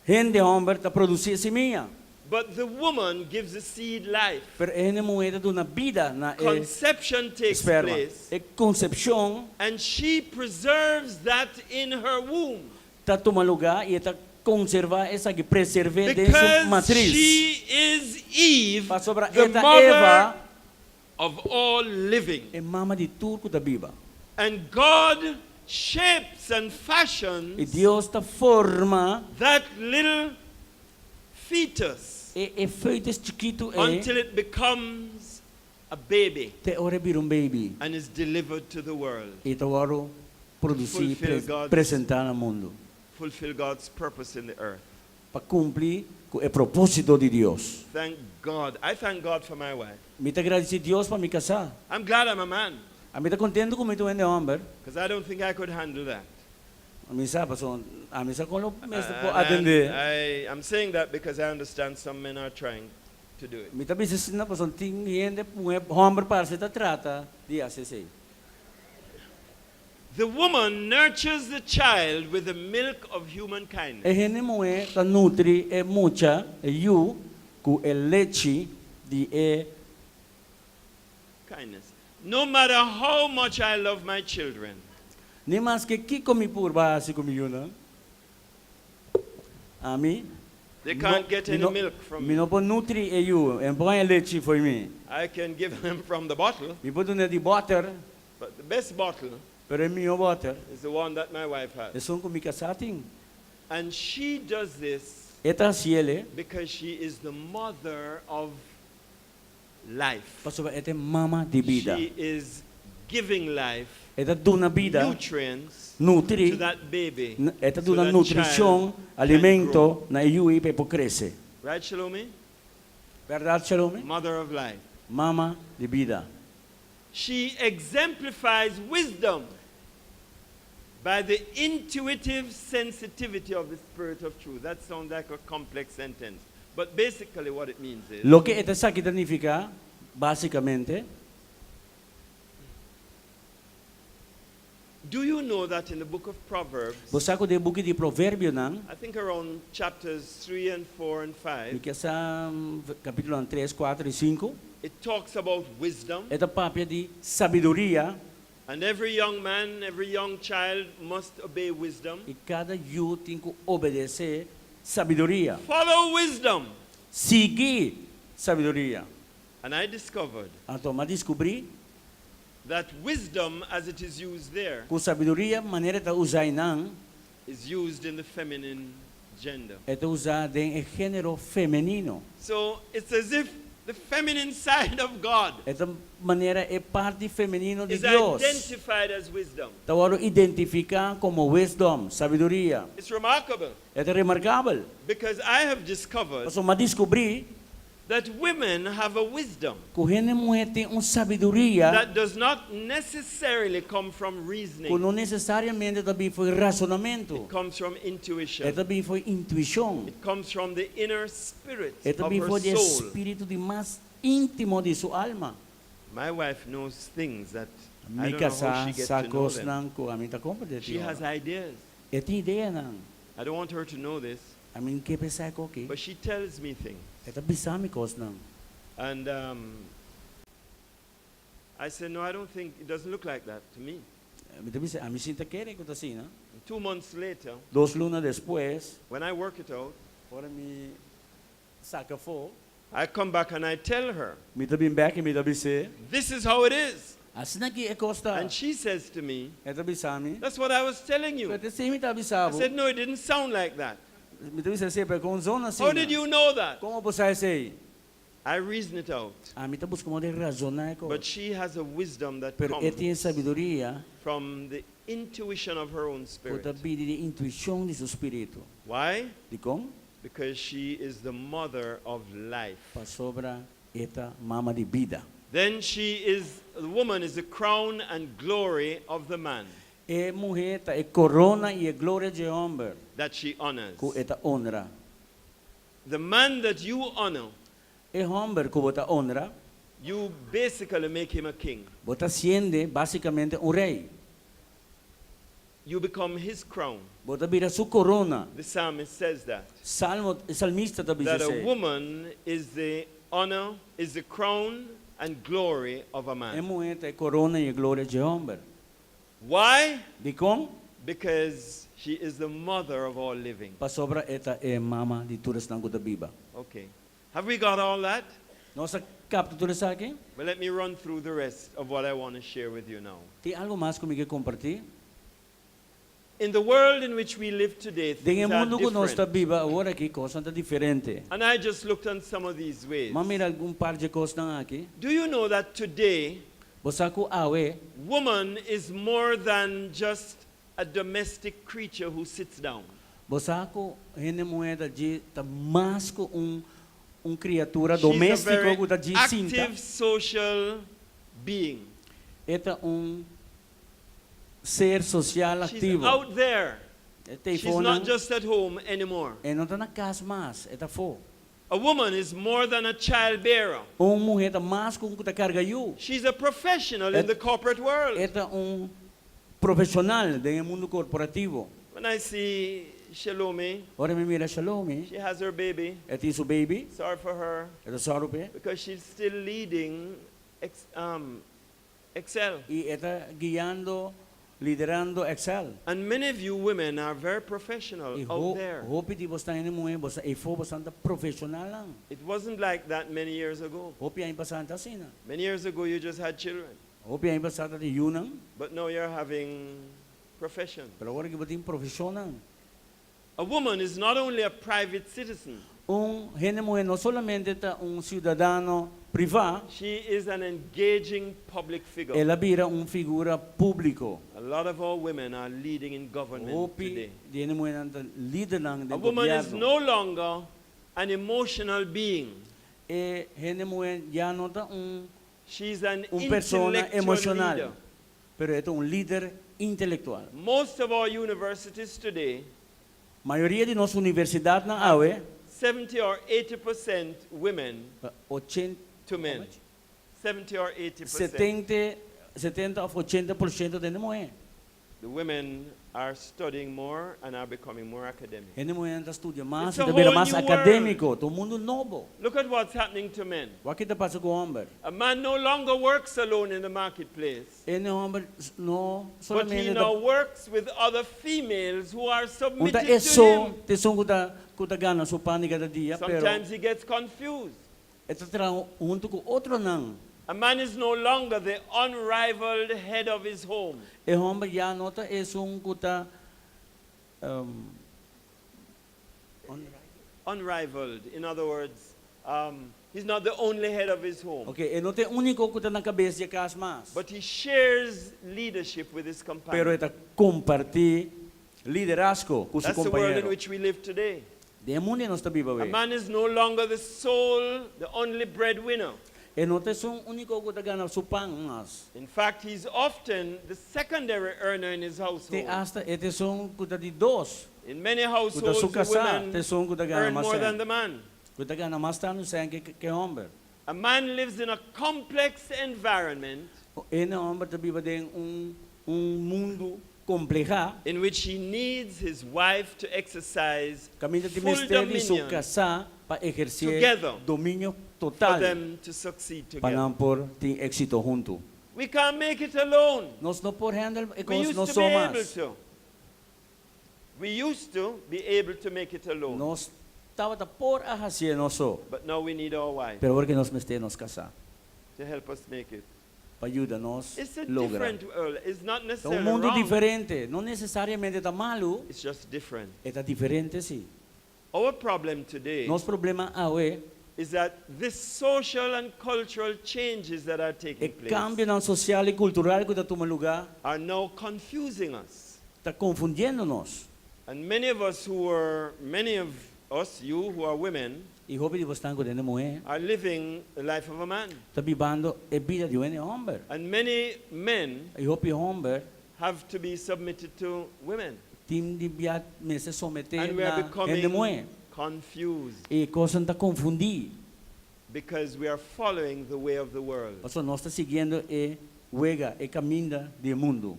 [SPEAKER 2] Gente homem produzir semilla,
[SPEAKER 1] but the woman gives the seed life.
[SPEAKER 2] pero a mulher dá uma vida na
[SPEAKER 1] Conception takes
[SPEAKER 2] esperma.
[SPEAKER 1] place,
[SPEAKER 2] A concepção
[SPEAKER 1] and she preserves that in her womb
[SPEAKER 2] toma lugar e conserva essa que preserva dentro da
[SPEAKER 1] because
[SPEAKER 2] matriz.
[SPEAKER 1] she is Eve,
[SPEAKER 2] Para sobre
[SPEAKER 1] the
[SPEAKER 2] esta
[SPEAKER 1] mother
[SPEAKER 2] Eva
[SPEAKER 1] of all living.
[SPEAKER 2] é mama de tudo da Bíblia.
[SPEAKER 1] And God shapes and
[SPEAKER 2] E
[SPEAKER 1] fashions
[SPEAKER 2] Deus forma
[SPEAKER 1] that little fetus
[SPEAKER 2] e feito chiquito
[SPEAKER 1] until it becomes a baby
[SPEAKER 2] te ora vir baby.
[SPEAKER 1] and is delivered to the world.
[SPEAKER 2] E te ora produzir,
[SPEAKER 1] Fulfill God's-
[SPEAKER 2] apresentar no mundo.
[SPEAKER 1] Fulfill God's purpose in the earth.
[SPEAKER 2] Para cumprir com o propósito de Deus.
[SPEAKER 1] Thank God. I thank God for my wife.
[SPEAKER 2] Me te agradeci Deus para me casar.
[SPEAKER 1] I'm glad I'm a man
[SPEAKER 2] A me te contento com me tu ende homem.
[SPEAKER 1] because I don't think I could handle that.
[SPEAKER 2] A mim sabe, a mim sabe como mesmo
[SPEAKER 1] And
[SPEAKER 2] po atender.
[SPEAKER 1] I'm saying that because I understand some men are trying to do it.
[SPEAKER 2] Me te bisis na pason ting gente homem para se te trata de assim.
[SPEAKER 1] The woman nurtures the child with the milk of human kindness.
[SPEAKER 2] E hene moe ta nutri e mucha e yu ku e lechi di e
[SPEAKER 1] Kindness. No matter how much I love my children,
[SPEAKER 2] ni mas ke ki komi purba si komi yuna. Ami
[SPEAKER 1] they can't get any milk from me.
[SPEAKER 2] mi no po nutri e yu e po e lechi for me.
[SPEAKER 1] I can give them from the bottle,
[SPEAKER 2] Mi po na di butter
[SPEAKER 1] but the best bottle
[SPEAKER 2] pero mi o butter
[SPEAKER 1] is the one that my wife
[SPEAKER 2] e
[SPEAKER 1] has.
[SPEAKER 2] son komi kasating.
[SPEAKER 1] And she does this
[SPEAKER 2] Eta siele
[SPEAKER 1] because she is the mother of life.
[SPEAKER 2] pasoba ete mama di vida.
[SPEAKER 1] She is giving life,
[SPEAKER 2] Eta duna vida
[SPEAKER 1] nutrients
[SPEAKER 2] nutri
[SPEAKER 1] to that baby.
[SPEAKER 2] eta
[SPEAKER 1] so
[SPEAKER 2] duna
[SPEAKER 1] that
[SPEAKER 2] nutrición,
[SPEAKER 1] child can
[SPEAKER 2] alimento na iu ipe po crece.
[SPEAKER 1] grow. Right, Shalomi?
[SPEAKER 2] Verdad, Shalom?
[SPEAKER 1] Mother of life.
[SPEAKER 2] Mama di vida.
[SPEAKER 1] She exemplifies wisdom by the intuitive sensitivity of the Spirit of truth. That sounds like a complex sentence. But basically what it means is,
[SPEAKER 2] Lo que esta significa, básicamente,
[SPEAKER 1] do you know that in the book of Proverbs,
[SPEAKER 2] bosako de buki di proverbio nang,
[SPEAKER 1] I think around chapters 3 and 4 and 5,
[SPEAKER 2] que sa capítulo 3, 4 y 5,
[SPEAKER 1] it talks about wisdom.
[SPEAKER 2] esta papia di sabiduría,
[SPEAKER 1] And every young man, every young child must obey wisdom.
[SPEAKER 2] y cada yu tem que obedecer sabiduría.
[SPEAKER 1] Follow wisdom.
[SPEAKER 2] Seguir sabiduría.
[SPEAKER 1] And I discovered
[SPEAKER 2] Então, mas descobri
[SPEAKER 1] that wisdom, as it is used there,
[SPEAKER 2] que sabiduría, maneira de usar nang,
[SPEAKER 1] is used in the feminine gender.
[SPEAKER 2] é usada em gênero feminino.
[SPEAKER 1] So it's as if the feminine side of God
[SPEAKER 2] Esta maneira é parte feminino de
[SPEAKER 1] is
[SPEAKER 2] Deus.
[SPEAKER 1] identified as wisdom.
[SPEAKER 2] Então, identificar como wisdom, sabiduría.
[SPEAKER 1] It's remarkable
[SPEAKER 2] É remarcável.
[SPEAKER 1] because I have discovered
[SPEAKER 2] Então, mas descobri
[SPEAKER 1] that women have a wisdom
[SPEAKER 2] que a mulher tem uma sabiduría
[SPEAKER 1] that does not necessarily come from
[SPEAKER 2] que
[SPEAKER 1] reasoning.
[SPEAKER 2] não necessariamente também foi razonamento.
[SPEAKER 1] It comes from intuition.
[SPEAKER 2] É também foi intuição.
[SPEAKER 1] It comes from the inner spirit
[SPEAKER 2] É
[SPEAKER 1] of
[SPEAKER 2] também foi
[SPEAKER 1] her
[SPEAKER 2] o
[SPEAKER 1] soul.
[SPEAKER 2] espírito de mais íntimo de sua alma.
[SPEAKER 1] My wife knows things that I
[SPEAKER 2] Mi
[SPEAKER 1] don't know how
[SPEAKER 2] casa
[SPEAKER 1] she gets to know
[SPEAKER 2] sakos
[SPEAKER 1] them.
[SPEAKER 2] nang ko amin ta compare
[SPEAKER 1] She has ideas.
[SPEAKER 2] É tem ideia nang.
[SPEAKER 1] I don't want her to know this,
[SPEAKER 2] Amin que pensar ko ki.
[SPEAKER 1] but she tells me things.
[SPEAKER 2] É ta bisami kos nang.
[SPEAKER 1] And I said, no, I don't think, it doesn't look like that to me.
[SPEAKER 2] Amin ta bisa amin sinta kere ko ta sina.
[SPEAKER 1] And 2 months later,
[SPEAKER 2] 2 lunas después,
[SPEAKER 1] when I work it out,
[SPEAKER 2] ora mi saca fo,
[SPEAKER 1] I come back and I tell her,
[SPEAKER 2] mi ta bin back mi ta bise.
[SPEAKER 1] this is how it is.
[SPEAKER 2] Asina ki e costa.
[SPEAKER 1] And she says to me,
[SPEAKER 2] É ta bisami.
[SPEAKER 1] that's what I was telling you.
[SPEAKER 2] Pero se mi ta
[SPEAKER 1] I
[SPEAKER 2] bisabo.
[SPEAKER 1] said, no, it didn't sound like that.
[SPEAKER 2] Mi ta bisa sempre con zona sina.
[SPEAKER 1] How did you know that?
[SPEAKER 2] Como você sei?
[SPEAKER 1] I reason it out.
[SPEAKER 2] A mi ta busco mo de razonar ko.
[SPEAKER 1] But she has a wisdom that
[SPEAKER 2] Pero é tem
[SPEAKER 1] comes
[SPEAKER 2] sabedoria
[SPEAKER 1] from the intuition of her own
[SPEAKER 2] ko
[SPEAKER 1] spirit.
[SPEAKER 2] ta bidi de intuição de seu espírito.
[SPEAKER 1] Why?
[SPEAKER 2] De como?
[SPEAKER 1] Because she is the mother of life.
[SPEAKER 2] Pa sobra eta mama de vida.
[SPEAKER 1] Then the woman is the crown and glory of the man
[SPEAKER 2] E mulher ta e corona e glória de homem
[SPEAKER 1] that she honors.
[SPEAKER 2] ku eta honra.
[SPEAKER 1] The man that you honor,
[SPEAKER 2] E homem ku bota honra,
[SPEAKER 1] you basically make him a king.
[SPEAKER 2] bota siende basicamente um rei.
[SPEAKER 1] You become his crown.
[SPEAKER 2] Bota vira su corona.
[SPEAKER 1] The psalmist says that.
[SPEAKER 2] Salmista ta
[SPEAKER 1] That a
[SPEAKER 2] dice.
[SPEAKER 1] woman is the honor, is the crown and glory of a
[SPEAKER 2] E
[SPEAKER 1] man.
[SPEAKER 2] mulher ta e corona e glória de homem.
[SPEAKER 1] Why?
[SPEAKER 2] De como?
[SPEAKER 1] Because she is the mother of all living.
[SPEAKER 2] Pa sobra eta e mama de turas nang kuda biba.
[SPEAKER 1] Okay. Have we got all that?
[SPEAKER 2] Nossa capta tudo isso aqui?
[SPEAKER 1] Well, let me run through the rest of what I want to share with you now.
[SPEAKER 2] Tem algo mais comigo compartilhar?
[SPEAKER 1] In the world in which we live today,
[SPEAKER 2] Dentro
[SPEAKER 1] things
[SPEAKER 2] do
[SPEAKER 1] are
[SPEAKER 2] mundo que nós está
[SPEAKER 1] different.
[SPEAKER 2] viva agora aqui, coisa está diferente.
[SPEAKER 1] And I just looked on some of these ways.
[SPEAKER 2] Mas mira algum par de coisas aqui.
[SPEAKER 1] Do you know that today,
[SPEAKER 2] Você ku awe,
[SPEAKER 1] woman is more than just a domestic creature who sits down?
[SPEAKER 2] você ku hene moeda de tá mais com criatura
[SPEAKER 1] She's a
[SPEAKER 2] doméstica
[SPEAKER 1] very
[SPEAKER 2] que tá de cinta.
[SPEAKER 1] active social being.
[SPEAKER 2] Eta ser social
[SPEAKER 1] She's
[SPEAKER 2] ativo.
[SPEAKER 1] out there.
[SPEAKER 2] Eta
[SPEAKER 1] She's not just at home anymore.
[SPEAKER 2] e não tá na casa mais, eta fo.
[SPEAKER 1] A woman is more than a childbearer.
[SPEAKER 2] Mulher tá mais com que tá carga you.
[SPEAKER 1] She's a professional in the corporate world.
[SPEAKER 2] Eta profesional en el mundo corporativo.
[SPEAKER 1] When I see Shalomi,
[SPEAKER 2] Ahora me mira Shalom,
[SPEAKER 1] she has her baby.
[SPEAKER 2] ito yung su baby,
[SPEAKER 1] Sorry for her,
[SPEAKER 2] ito sarupe,
[SPEAKER 1] because she's still leading Excel.
[SPEAKER 2] y está guiando, liderando Excel.
[SPEAKER 1] And many of you women are very professional
[SPEAKER 2] Y
[SPEAKER 1] out there.
[SPEAKER 2] hopi di bosta ini mo bosta ifo bastante profesional lang.
[SPEAKER 1] It wasn't like that many years ago.
[SPEAKER 2] Hopi ay bastante sina.
[SPEAKER 1] Many years ago, you just had children.
[SPEAKER 2] Hopi ay bastante di yunang,
[SPEAKER 1] But now you're having profession.
[SPEAKER 2] pero ahora gibating profesional.
[SPEAKER 1] A woman is not only a private citizen,
[SPEAKER 2] Gente mo no solamente ta ciudadano privado,
[SPEAKER 1] she is an engaging public figure.
[SPEAKER 2] ela vira figura público.
[SPEAKER 1] A lot of our women are leading in government
[SPEAKER 2] Hopi
[SPEAKER 1] today.
[SPEAKER 2] di mo nanta leader lang
[SPEAKER 1] A
[SPEAKER 2] del
[SPEAKER 1] woman is
[SPEAKER 2] gobyerno.
[SPEAKER 1] no longer an emotional being.
[SPEAKER 2] Gente mo ya no ta
[SPEAKER 1] She's an
[SPEAKER 2] persona
[SPEAKER 1] intellectual
[SPEAKER 2] emocional,
[SPEAKER 1] leader.
[SPEAKER 2] pero ito líder intelectual.
[SPEAKER 1] Most of our universities today,
[SPEAKER 2] Mayoría de nuestra universidad na awe,
[SPEAKER 1] 70 or 80% women
[SPEAKER 2] 80,
[SPEAKER 1] to men. 70 or 80%.
[SPEAKER 2] 70 of 80% de mo
[SPEAKER 1] The women are studying more and are becoming more academic.
[SPEAKER 2] Gente mo ta estudia más,
[SPEAKER 1] It's a
[SPEAKER 2] ito vira
[SPEAKER 1] whole
[SPEAKER 2] más
[SPEAKER 1] new
[SPEAKER 2] académico, todo mundo novo.
[SPEAKER 1] Look at what's happening to men.
[SPEAKER 2] Wa kita pasa ko hombre.
[SPEAKER 1] A man no longer works alone in the marketplace,
[SPEAKER 2] Ene hombre no
[SPEAKER 1] but he
[SPEAKER 2] solamente
[SPEAKER 1] now works with other females who are
[SPEAKER 2] unta
[SPEAKER 1] submitted to
[SPEAKER 2] eso
[SPEAKER 1] him.
[SPEAKER 2] te son kuta gana so pani cada dia, pero
[SPEAKER 1] Sometimes he gets confused.
[SPEAKER 2] ito tra junto ko otro nang.
[SPEAKER 1] A man is no longer the unrivaled head of his home.
[SPEAKER 2] E hombre ya nota es kuta
[SPEAKER 1] Unrivaled. In other words, he's not the only head of his home,
[SPEAKER 2] okay, e note único kuta na cabeça kas mas.
[SPEAKER 1] but he shares leadership with his
[SPEAKER 2] Pero
[SPEAKER 1] companions.
[SPEAKER 2] ita compartir liderazgo com seu
[SPEAKER 1] That's the world in
[SPEAKER 2] companheiro.
[SPEAKER 1] which we live today.
[SPEAKER 2] De mundo nós está viva
[SPEAKER 1] A
[SPEAKER 2] we.
[SPEAKER 1] man is no longer the sole, the only breadwinner.
[SPEAKER 2] E note son único kuta gana su pan mas.
[SPEAKER 1] In fact, he's often the secondary earner in his
[SPEAKER 2] Te
[SPEAKER 1] household.
[SPEAKER 2] hasta ete son kuta di dos.
[SPEAKER 1] In many
[SPEAKER 2] Kuta
[SPEAKER 1] households,
[SPEAKER 2] su
[SPEAKER 1] the
[SPEAKER 2] casa,
[SPEAKER 1] women
[SPEAKER 2] te son kuta gana
[SPEAKER 1] earn
[SPEAKER 2] mas.
[SPEAKER 1] more than the man.
[SPEAKER 2] Kuta gana mas tano sa que hombre.
[SPEAKER 1] A man lives in a complex environment
[SPEAKER 2] Ene hombre te viva de mundo compleja.
[SPEAKER 1] in which he needs his wife to exercise
[SPEAKER 2] Camina de
[SPEAKER 1] full
[SPEAKER 2] mistério su
[SPEAKER 1] dominion
[SPEAKER 2] casa para exercer
[SPEAKER 1] together
[SPEAKER 2] dominio
[SPEAKER 1] for
[SPEAKER 2] total
[SPEAKER 1] them to succeed
[SPEAKER 2] para
[SPEAKER 1] together.
[SPEAKER 2] por ter éxito junto.
[SPEAKER 1] We can't make it alone.
[SPEAKER 2] Nós não por handle
[SPEAKER 1] We
[SPEAKER 2] because
[SPEAKER 1] used
[SPEAKER 2] nós
[SPEAKER 1] to be able
[SPEAKER 2] somos.
[SPEAKER 1] to. We used to be able to make it alone.
[SPEAKER 2] Nós estava por a fazer nosso,
[SPEAKER 1] But now we need our wife
[SPEAKER 2] pero porque nós mestre nos casar
[SPEAKER 1] to help us make it.
[SPEAKER 2] para ajudar nós
[SPEAKER 1] It's a
[SPEAKER 2] lograr.
[SPEAKER 1] different world. It's not
[SPEAKER 2] É
[SPEAKER 1] necessarily
[SPEAKER 2] mundo
[SPEAKER 1] wrong.
[SPEAKER 2] diferente, não necessariamente está malo,
[SPEAKER 1] It's just different.
[SPEAKER 2] está diferente sim.
[SPEAKER 1] Our problem today
[SPEAKER 2] Nosso problema é
[SPEAKER 1] is that this social and cultural changes that are
[SPEAKER 2] o
[SPEAKER 1] taking place
[SPEAKER 2] cambio na social e cultural que está tomando lugar,
[SPEAKER 1] are now confusing us.
[SPEAKER 2] está confundindo nós.
[SPEAKER 1] And many of us, you who are women,
[SPEAKER 2] E houve de você com a mulher,
[SPEAKER 1] are living the life of a man.
[SPEAKER 2] está vivendo a vida de homem.
[SPEAKER 1] And many men
[SPEAKER 2] E houve homem
[SPEAKER 1] have to be submitted to women.
[SPEAKER 2] tem de se someter
[SPEAKER 1] And we are
[SPEAKER 2] na
[SPEAKER 1] becoming
[SPEAKER 2] mulher.
[SPEAKER 1] confused
[SPEAKER 2] E coisa está confundir.
[SPEAKER 1] because we are following the way of the world.
[SPEAKER 2] Nós está seguindo o caminho do mundo.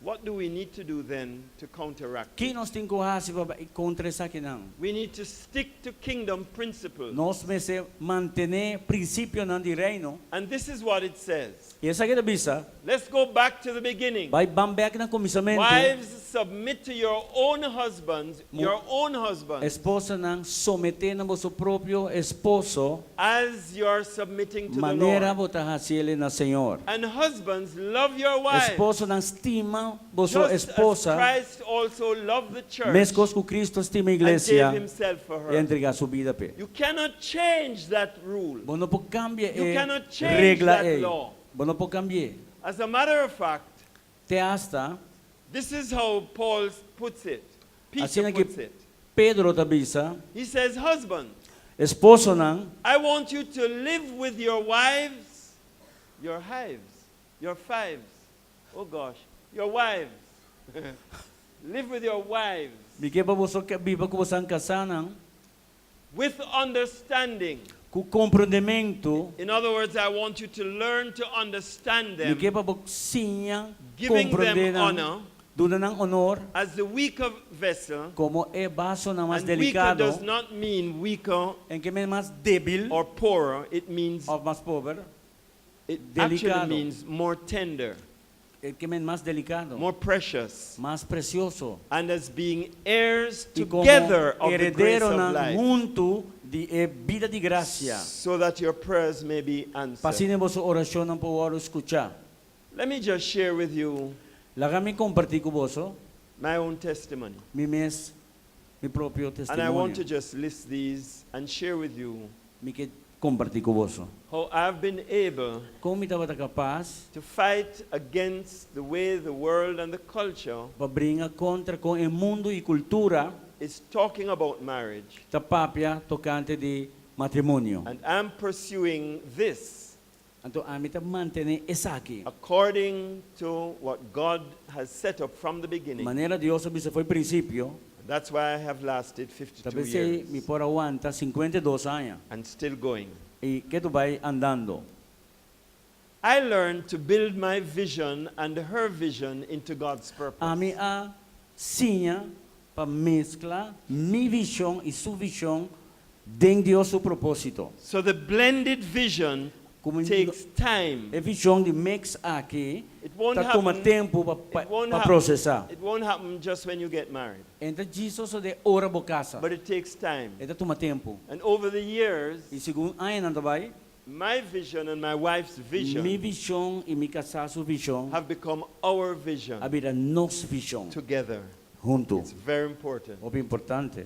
[SPEAKER 1] What do we need to do then to counteract
[SPEAKER 2] Que
[SPEAKER 1] it?
[SPEAKER 2] nós temos que fazer para contra essa questão?
[SPEAKER 1] We need to stick to kingdom principles.
[SPEAKER 2] Nós precisamos manter princípio do reino.
[SPEAKER 1] And this is what it says.
[SPEAKER 2] E essa que é a bisa,
[SPEAKER 1] Let's go back to the beginning.
[SPEAKER 2] vai back na começamento.
[SPEAKER 1] Wives, submit to your own husbands,
[SPEAKER 2] Esposa não someter no vosso próprio esposo,
[SPEAKER 1] as you're submitting to the
[SPEAKER 2] maneira
[SPEAKER 1] Lord.
[SPEAKER 2] botar fazer na Senhor.
[SPEAKER 1] And husbands, love your wives.
[SPEAKER 2] Esposo não estima vosso
[SPEAKER 1] Just as
[SPEAKER 2] esposa,
[SPEAKER 1] Christ also loved the church
[SPEAKER 2] mesmo que Cristo estima a
[SPEAKER 1] and
[SPEAKER 2] igreja
[SPEAKER 1] gave himself for
[SPEAKER 2] e
[SPEAKER 1] her.
[SPEAKER 2] entregar sua vida pe.
[SPEAKER 1] You cannot change that rule.
[SPEAKER 2] Bom, não pode cambiar
[SPEAKER 1] You cannot change
[SPEAKER 2] regla
[SPEAKER 1] that law.
[SPEAKER 2] Bom, não pode cambiar.
[SPEAKER 1] As a matter of fact,
[SPEAKER 2] Te hasta
[SPEAKER 1] this is how Paul puts it.
[SPEAKER 2] assim
[SPEAKER 1] Peter
[SPEAKER 2] que
[SPEAKER 1] puts it.
[SPEAKER 2] Pedro tabisa,
[SPEAKER 1] He says, husband,
[SPEAKER 2] esposo não,
[SPEAKER 1] I want you to live with your wives, your fives. Oh gosh, your wives. Live with your wives
[SPEAKER 2] bigyan pa vosso viva ko sa kasanan
[SPEAKER 1] with understanding.
[SPEAKER 2] ku compreendimento
[SPEAKER 1] In other words, I want you to learn to understand
[SPEAKER 2] ni
[SPEAKER 1] them,
[SPEAKER 2] que pabuksinha
[SPEAKER 1] giving
[SPEAKER 2] compreender
[SPEAKER 1] them honor
[SPEAKER 2] duna ng honor
[SPEAKER 1] as the weaker vessel.
[SPEAKER 2] como e vaso na mas
[SPEAKER 1] And weaker
[SPEAKER 2] delicado
[SPEAKER 1] does not mean weaker
[SPEAKER 2] en que men mas débil
[SPEAKER 1] or poorer. It means,
[SPEAKER 2] o mas pobre,
[SPEAKER 1] it actually
[SPEAKER 2] delicado.
[SPEAKER 1] means more tender,
[SPEAKER 2] el que men mas delicado,
[SPEAKER 1] more precious,
[SPEAKER 2] mas precioso
[SPEAKER 1] and as being heirs
[SPEAKER 2] y como
[SPEAKER 1] together of the grace
[SPEAKER 2] heredero
[SPEAKER 1] of
[SPEAKER 2] ng
[SPEAKER 1] life,
[SPEAKER 2] junto de vida de gracia.
[SPEAKER 1] so that your prayers may be answered.
[SPEAKER 2] Pasine mo sa orasyon ng pawaro escucha.
[SPEAKER 1] Let me just share with you
[SPEAKER 2] La kami compartir ko boso,
[SPEAKER 1] my own testimony.
[SPEAKER 2] mi propio
[SPEAKER 1] And I want to
[SPEAKER 2] testimonio.
[SPEAKER 1] just list these and share with you
[SPEAKER 2] Mi que compartir ko boso.
[SPEAKER 1] how I've been able
[SPEAKER 2] Kung mi tawata kapaz,
[SPEAKER 1] to fight against the way the world and the culture
[SPEAKER 2] pabringa kontra kung e mundo e kultura
[SPEAKER 1] is talking about marriage.
[SPEAKER 2] tapapia tocante de matrimonio.
[SPEAKER 1] And I'm pursuing this
[SPEAKER 2] Anto amita mantene esaki.
[SPEAKER 1] according to what God has set up from the beginning.
[SPEAKER 2] Manera Dios sabi sa foi prinsipio,
[SPEAKER 1] That's why I have lasted 52
[SPEAKER 2] sabi say mi
[SPEAKER 1] years
[SPEAKER 2] por aguanta 52 años.
[SPEAKER 1] and still going.
[SPEAKER 2] E que tu vai andando.
[SPEAKER 1] I learned to build my vision and her vision into God's purpose.
[SPEAKER 2] Ami a sinha pa mezcla mi visión y su visión den Dios su propósito.
[SPEAKER 1] So the blended vision
[SPEAKER 2] Como
[SPEAKER 1] takes time.
[SPEAKER 2] e visión de mix aqui,
[SPEAKER 1] It won't
[SPEAKER 2] tá toma
[SPEAKER 1] happen.
[SPEAKER 2] tempo
[SPEAKER 1] It won't
[SPEAKER 2] para
[SPEAKER 1] happen.
[SPEAKER 2] processar.
[SPEAKER 1] It won't happen just when you get married,
[SPEAKER 2] Então Jesus de ora bocasa.
[SPEAKER 1] but it takes time.
[SPEAKER 2] Então toma tempo.
[SPEAKER 1] And over the years,
[SPEAKER 2] E segundo ano não vai,
[SPEAKER 1] my vision and my wife's
[SPEAKER 2] mi
[SPEAKER 1] vision
[SPEAKER 2] visão e mi casaço visão,
[SPEAKER 1] have become our vision
[SPEAKER 2] a vida nos visão
[SPEAKER 1] together.
[SPEAKER 2] junto.
[SPEAKER 1] It's very important.
[SPEAKER 2] O importante.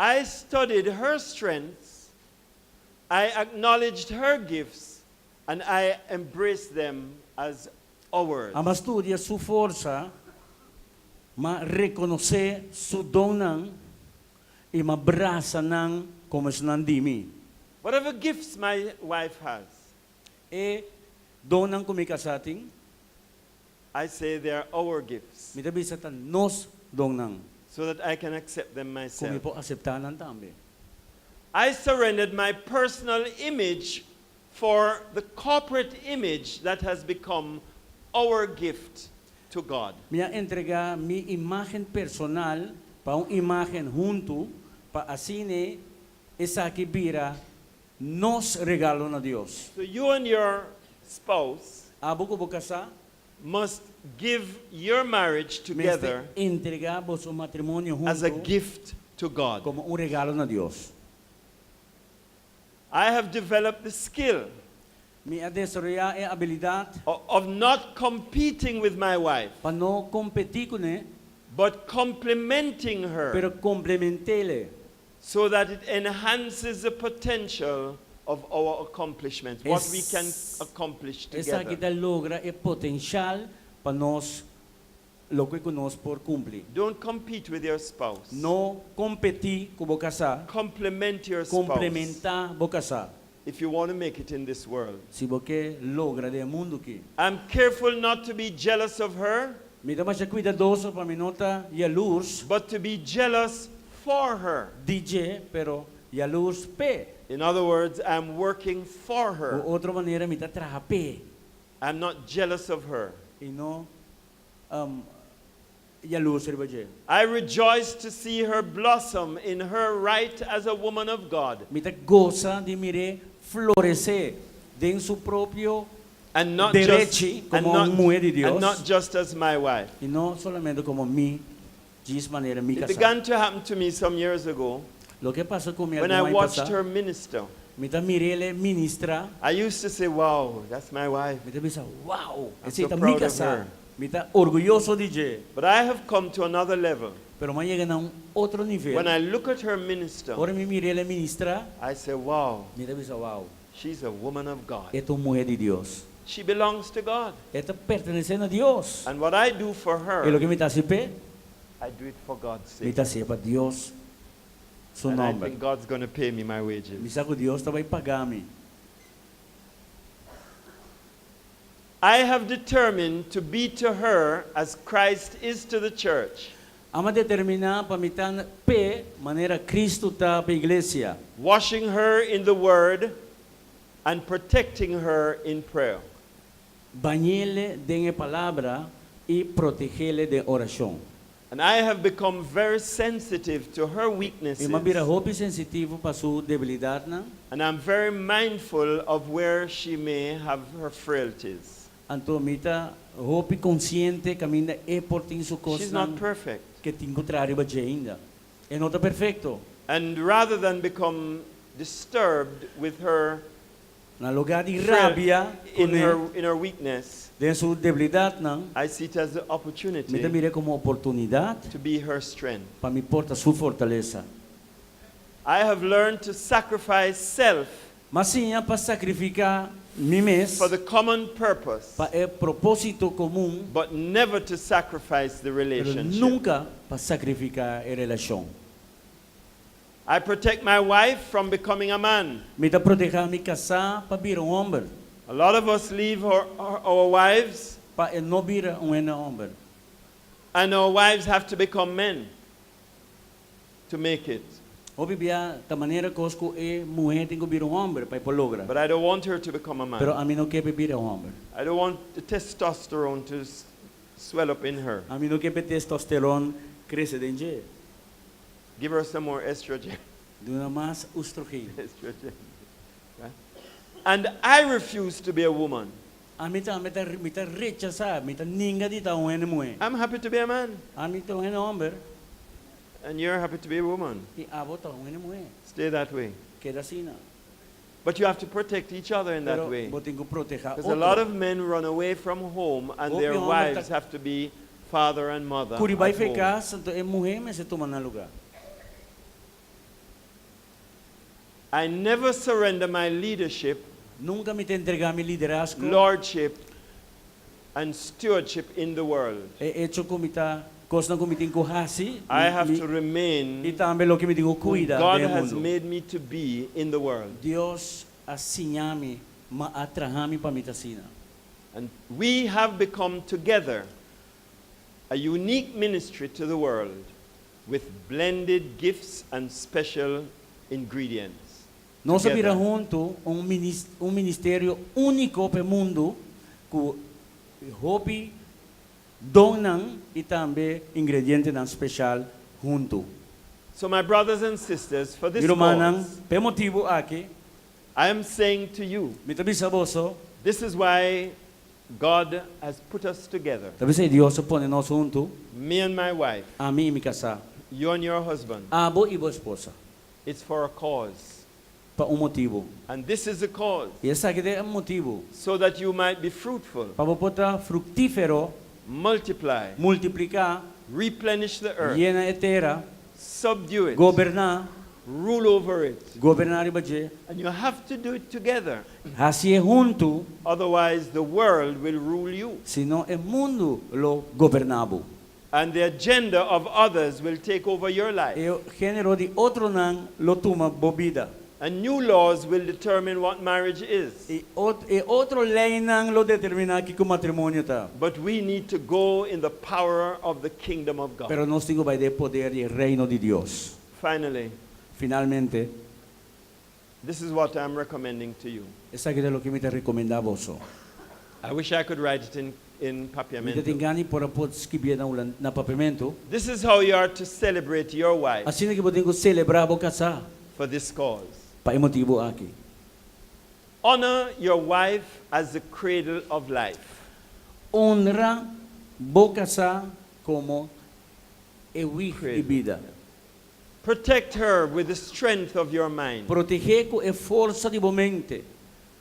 [SPEAKER 1] I studied her strengths, I acknowledged her gifts, and I embraced them as ours.
[SPEAKER 2] A mastudia su força, ma reconhecer su dom nang, e ma braça nang como se nandimi.
[SPEAKER 1] Whatever gifts my wife has,
[SPEAKER 2] E dom nang kumikasating,
[SPEAKER 1] I say they are our gifts,
[SPEAKER 2] mitabi sa tan nos dom nang.
[SPEAKER 1] so that I can accept them
[SPEAKER 2] Kumi
[SPEAKER 1] myself.
[SPEAKER 2] po aseptanan tambi.
[SPEAKER 1] I surrendered my personal image for the corporate image that has become our gift to God.
[SPEAKER 2] Mia entrega mi imagen personal pa un imagen junto pa asine esa kibira nos regalo na Dios.
[SPEAKER 1] So you and your spouse
[SPEAKER 2] Abo ko bukasa,
[SPEAKER 1] must give your marriage together
[SPEAKER 2] entregamos o matrimonio
[SPEAKER 1] as a
[SPEAKER 2] junto
[SPEAKER 1] gift to God.
[SPEAKER 2] como un regalo na Dios.
[SPEAKER 1] I have developed the skill
[SPEAKER 2] Mi desarrolla e habilidad
[SPEAKER 1] of not competing with my wife,
[SPEAKER 2] pa no competir con él,
[SPEAKER 1] but complementing her
[SPEAKER 2] pero complementele
[SPEAKER 1] so that it enhances the potential of our accomplishments, what we can accomplish
[SPEAKER 2] esa
[SPEAKER 1] together.
[SPEAKER 2] kita logra e potencial pa nos lo que conos por cumplir.
[SPEAKER 1] Don't compete with your spouse.
[SPEAKER 2] No competir com bocasa,
[SPEAKER 1] Complement your spouse
[SPEAKER 2] complementar bocasa.
[SPEAKER 1] if you want to make it in this world.
[SPEAKER 2] Si você logra de mundo que
[SPEAKER 1] I'm careful not to be jealous of her,
[SPEAKER 2] me dá mais cuidadoso para me nota e a luz
[SPEAKER 1] but to be jealous for her.
[SPEAKER 2] DJ, pero e a luz P.
[SPEAKER 1] In other words, I'm working for her.
[SPEAKER 2] O outra maneira me dá traja P.
[SPEAKER 1] I'm not jealous of her.
[SPEAKER 2] E não e a luz ribaje.
[SPEAKER 1] I rejoice to see her blossom in her right as a woman of God,
[SPEAKER 2] Me dá goza de mire florescer em seu próprio
[SPEAKER 1] and not
[SPEAKER 2] derecho
[SPEAKER 1] and
[SPEAKER 2] como mulher de Dios.
[SPEAKER 1] and not just as my wife.
[SPEAKER 2] E não solamente como mi, diz maneira mi
[SPEAKER 1] It
[SPEAKER 2] casar.
[SPEAKER 1] began to happen to me some years ago
[SPEAKER 2] Lo que pasa com minha
[SPEAKER 1] when I
[SPEAKER 2] irmã
[SPEAKER 1] watched
[SPEAKER 2] passar,
[SPEAKER 1] her minister.
[SPEAKER 2] me dá mirele ministra.
[SPEAKER 1] I used to say, "Wow, that's my wife."
[SPEAKER 2] Me pensa, wow,
[SPEAKER 1] I'm
[SPEAKER 2] esse
[SPEAKER 1] so
[SPEAKER 2] está
[SPEAKER 1] proud
[SPEAKER 2] mi
[SPEAKER 1] of
[SPEAKER 2] casa.
[SPEAKER 1] her.
[SPEAKER 2] Me está orgulhoso de
[SPEAKER 1] But I have come to another level.
[SPEAKER 2] pero mas chega a outro nível.
[SPEAKER 1] When I look at her minister,
[SPEAKER 2] Ora me mirei ela ministra,
[SPEAKER 1] I say, "Wow,
[SPEAKER 2] me pensa, wow,
[SPEAKER 1] she's a woman of God.
[SPEAKER 2] esta mulher de Deus.
[SPEAKER 1] She belongs to God."
[SPEAKER 2] Esta pertence a Deus.
[SPEAKER 1] And what I do for
[SPEAKER 2] E lo
[SPEAKER 1] her,
[SPEAKER 2] que me está se pé,
[SPEAKER 1] I do it for God's
[SPEAKER 2] me
[SPEAKER 1] sake.
[SPEAKER 2] está se para Deus. Seu
[SPEAKER 1] And I
[SPEAKER 2] nome.
[SPEAKER 1] think God's going to pay me my
[SPEAKER 2] Me
[SPEAKER 1] wages.
[SPEAKER 2] sabe que Deus vai pagar me.
[SPEAKER 1] I have determined to be to her as Christ is to the church.
[SPEAKER 2] Ama determina pamitan pe manera Cristo ta pa iglesia.
[SPEAKER 1] washing her in the word and protecting her in prayer.
[SPEAKER 2] Bañele de palabra y protegele de oración.
[SPEAKER 1] And I have become very sensitive to her weaknesses.
[SPEAKER 2] E mabira hopi sensitivo pa su debilidad na.
[SPEAKER 1] And I'm very mindful of where she may have her frailties.
[SPEAKER 2] Anto mita hopi consciente camina e portin su
[SPEAKER 1] She's
[SPEAKER 2] cosas
[SPEAKER 1] not perfect.
[SPEAKER 2] que tin contrario ba ainda. E nota perfecto.
[SPEAKER 1] And rather than become disturbed with her
[SPEAKER 2] Na lugar de
[SPEAKER 1] frail-
[SPEAKER 2] rabia
[SPEAKER 1] in her weakness,
[SPEAKER 2] de su debilidad na,
[SPEAKER 1] I see it as an opportunity
[SPEAKER 2] mita mire como oportunidad
[SPEAKER 1] to be her strength.
[SPEAKER 2] pa mi porta su fortaleza.
[SPEAKER 1] I have learned to sacrifice self
[SPEAKER 2] Mas sim, para sacrificar mim mesmo
[SPEAKER 1] for the common purpose,
[SPEAKER 2] para é propósito comum,
[SPEAKER 1] but never to sacrifice the
[SPEAKER 2] pero
[SPEAKER 1] relationship.
[SPEAKER 2] nunca para sacrificar a relação.
[SPEAKER 1] I protect my wife from becoming a man.
[SPEAKER 2] Me dá proteger me casar para vir homem,
[SPEAKER 1] A lot of us leave our wives,
[SPEAKER 2] para não vir homem.
[SPEAKER 1] and our wives have to become men to make it.
[SPEAKER 2] Obvia, da maneira que osco é mulher tem que vir homem para logra.
[SPEAKER 1] But I don't want her to become a
[SPEAKER 2] Pero
[SPEAKER 1] man.
[SPEAKER 2] a mim não quer vir homem.
[SPEAKER 1] I don't want the testosterone to swell up in her.
[SPEAKER 2] A mim não quer testosterona crescer dentro.
[SPEAKER 1] Give her some more estrogen.
[SPEAKER 2] Duna mais estrogênio.
[SPEAKER 1] Estrogen. Right? And I refuse to be a woman.
[SPEAKER 2] A mim tá rechazar, me tá ninguém de tá mulher.
[SPEAKER 1] I'm happy to be a man,
[SPEAKER 2] A mim tá homem
[SPEAKER 1] and you're happy to be a woman.
[SPEAKER 2] e a bota mulher.
[SPEAKER 1] Stay that way.
[SPEAKER 2] Queda assim não.
[SPEAKER 1] But you have to protect each other in that
[SPEAKER 2] Pero
[SPEAKER 1] way.
[SPEAKER 2] vou ter que proteger
[SPEAKER 1] Because a lot of men run away from home, and their
[SPEAKER 2] Obvio,
[SPEAKER 1] wives
[SPEAKER 2] homem
[SPEAKER 1] have to be father and mother.
[SPEAKER 2] Curi vai
[SPEAKER 1] at home.
[SPEAKER 2] ficar, santo é mulher, mas se toma na lugar.
[SPEAKER 1] I never surrender my leadership,
[SPEAKER 2] Nunca me te entregar meu liderazgo.
[SPEAKER 1] lordship, and stewardship in the world.
[SPEAKER 2] É hecho como tá, coisa como tem que
[SPEAKER 1] I have to
[SPEAKER 2] e
[SPEAKER 1] remain
[SPEAKER 2] também lo que me digo
[SPEAKER 1] who
[SPEAKER 2] cuida
[SPEAKER 1] God
[SPEAKER 2] do
[SPEAKER 1] has
[SPEAKER 2] mundo.
[SPEAKER 1] made me to be in the world.
[SPEAKER 2] Deus assinha-me, ma atrahame para mim assim.
[SPEAKER 1] And we have become together a unique ministry to the world with blended gifts and special ingredients.
[SPEAKER 2] Nós
[SPEAKER 1] Together.
[SPEAKER 2] vira junto ministério único para o mundo com hobby, donan e também ingrediente nan especial junto.
[SPEAKER 1] So my brothers and sisters, for this
[SPEAKER 2] Irumanang,
[SPEAKER 1] cause,
[SPEAKER 2] pe motivo aqui,
[SPEAKER 1] I am saying to you,
[SPEAKER 2] me tabi sa boso,
[SPEAKER 1] this is why God has put us together.
[SPEAKER 2] tabi sa Dios pone nós junto,
[SPEAKER 1] Me and my wife,
[SPEAKER 2] a mim e mi casa,
[SPEAKER 1] you and your husband.
[SPEAKER 2] abo e boa esposa,
[SPEAKER 1] It's for a cause.
[SPEAKER 2] pa motivo.
[SPEAKER 1] And this is a cause,
[SPEAKER 2] E essa aqui é motivo,
[SPEAKER 1] so that you might be fruitful,
[SPEAKER 2] para botar fructífero,
[SPEAKER 1] multiply,
[SPEAKER 2] multiplicar,
[SPEAKER 1] replenish the earth,
[SPEAKER 2] llena a terra,
[SPEAKER 1] subdue it,
[SPEAKER 2] governar,
[SPEAKER 1] rule over it.
[SPEAKER 2] governar e baje,
[SPEAKER 1] And you have to do it together.
[SPEAKER 2] assim é junto,
[SPEAKER 1] Otherwise, the world will rule you.
[SPEAKER 2] senão o mundo lo governabo.
[SPEAKER 1] And the agenda of others will take over your life.
[SPEAKER 2] E o gênero de outro não lo toma bobida.
[SPEAKER 1] And new laws will determine what marriage is.
[SPEAKER 2] E outro lei não lo determina que o matrimônio tá.
[SPEAKER 1] But we need to go in the power of the kingdom of God.
[SPEAKER 2] Pero nós temos vai ter poder e reino de Deus.
[SPEAKER 1] Finally,
[SPEAKER 2] Finalmente,
[SPEAKER 1] this is what I'm recommending to you.
[SPEAKER 2] essa é o que me te recomendava você.
[SPEAKER 1] I wish I could write it in
[SPEAKER 2] Me te
[SPEAKER 1] papiamento.
[SPEAKER 2] tingani para pode escrever na papamento.
[SPEAKER 1] This is how you are to celebrate your wife
[SPEAKER 2] Assim é que podemos celebrar o casar.
[SPEAKER 1] for this cause.
[SPEAKER 2] Pa motivo aqui.
[SPEAKER 1] Honor your wife as the cradle of life.
[SPEAKER 2] Honra o casar como e
[SPEAKER 1] Cradle.
[SPEAKER 2] vida.
[SPEAKER 1] Protect her with the strength of your mind.
[SPEAKER 2] Proteger com a força de mente.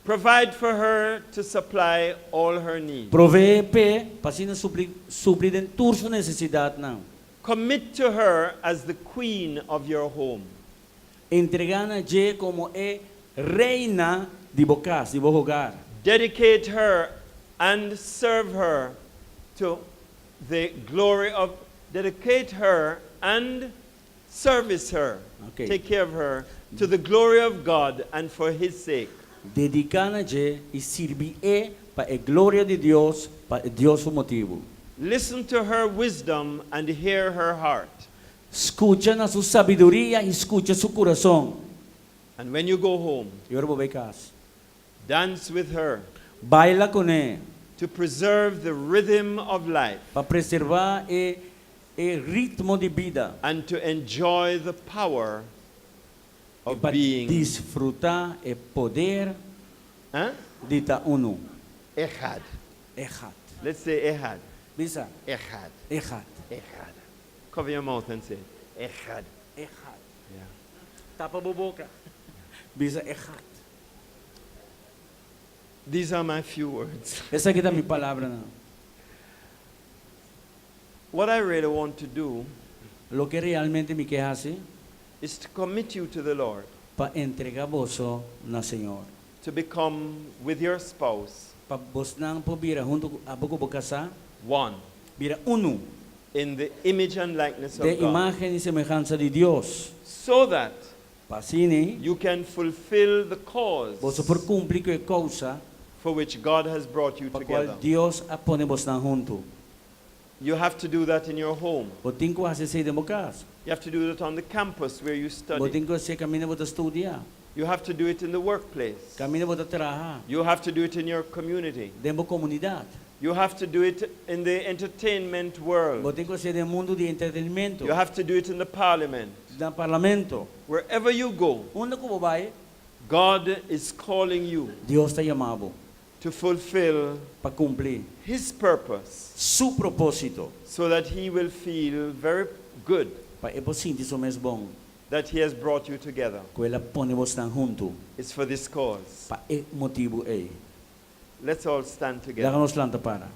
[SPEAKER 1] Provide for her to supply all her needs.
[SPEAKER 2] Provee para assim suprir em toda sua necessidade não.
[SPEAKER 1] Commit to her as the queen of your home.
[SPEAKER 2] Entregando je como é reina de bocas, de bo hogar.
[SPEAKER 1] Dedicate her and serve her to the glory of, dedicate her and service her.
[SPEAKER 2] Okay.
[SPEAKER 1] Take care of her to the glory of God and for his sake.
[SPEAKER 2] Dedicando je e servir para a glória de Deus, para Deus o motivo.
[SPEAKER 1] Listen to her wisdom and hear her heart.
[SPEAKER 2] Escucha na su sabiduría y escucha su corazón.
[SPEAKER 1] And when you go home,
[SPEAKER 2] Y ahora voy a casa.
[SPEAKER 1] dance with her
[SPEAKER 2] Baila con él
[SPEAKER 1] to preserve the rhythm of life
[SPEAKER 2] para preservar el ritmo de vida
[SPEAKER 1] and to enjoy the power
[SPEAKER 2] y
[SPEAKER 1] of
[SPEAKER 2] para
[SPEAKER 1] being
[SPEAKER 2] disfrutar el poder
[SPEAKER 1] huh?
[SPEAKER 2] de estar uno.
[SPEAKER 1] Echad.
[SPEAKER 2] Ejat.
[SPEAKER 1] Let's say Echad.
[SPEAKER 2] Bisa?
[SPEAKER 1] Echad.
[SPEAKER 2] Ejat.
[SPEAKER 1] Echad. Cover your mouth and say Echad.
[SPEAKER 2] Ejat.
[SPEAKER 1] Yeah.
[SPEAKER 2] Tapa mo boca. Bisa ejat.
[SPEAKER 1] These are my few words.
[SPEAKER 2] Esa aqui tá minha palavra. Não.
[SPEAKER 1] What I really want to do
[SPEAKER 2] Lo que realmente me quer fazer
[SPEAKER 1] is to commit you to the Lord,
[SPEAKER 2] para entregar vos na Senhor.
[SPEAKER 1] to become with your spouse
[SPEAKER 2] Para vos não por vira junto a pouco vou casar,
[SPEAKER 1] one
[SPEAKER 2] vira uno
[SPEAKER 1] in the image and likeness of
[SPEAKER 2] de
[SPEAKER 1] God,
[SPEAKER 2] imagem e semelhança de Deus.
[SPEAKER 1] so that
[SPEAKER 2] Para assim,
[SPEAKER 1] you can fulfill the cause
[SPEAKER 2] vos por cumprir com a causa
[SPEAKER 1] for which God has brought you
[SPEAKER 2] para
[SPEAKER 1] together.
[SPEAKER 2] qual Deus a pone vos na junto.
[SPEAKER 1] You have to do that in your home.
[SPEAKER 2] Vos tem que fazer isso de casa.
[SPEAKER 1] You have to do that on the campus where you
[SPEAKER 2] Vos
[SPEAKER 1] study.
[SPEAKER 2] tem que fazer caminho vos estudar,
[SPEAKER 1] You have to do it in the workplace.
[SPEAKER 2] caminho vos trabalhar,
[SPEAKER 1] You have to do it in your community.
[SPEAKER 2] dentro da comunidade.
[SPEAKER 1] You have to do it in the entertainment
[SPEAKER 2] Vos
[SPEAKER 1] world.
[SPEAKER 2] tem que fazer no mundo de entretenimento,
[SPEAKER 1] You have to do it in the parliament.
[SPEAKER 2] no parlamento.
[SPEAKER 1] Wherever you go,
[SPEAKER 2] Onde que vai?
[SPEAKER 1] God is calling you
[SPEAKER 2] Deus está chamando
[SPEAKER 1] to fulfill
[SPEAKER 2] para cumprir
[SPEAKER 1] His purpose
[SPEAKER 2] su propósito,
[SPEAKER 1] so that He will feel very good
[SPEAKER 2] para ele sentir o mesmo bom,
[SPEAKER 1] that He has brought you together.
[SPEAKER 2] que ela pone vos junto,
[SPEAKER 1] It's for this cause.
[SPEAKER 2] para e motivo é.
[SPEAKER 1] Let's all stand together.
[SPEAKER 2] Dá-nos planta para.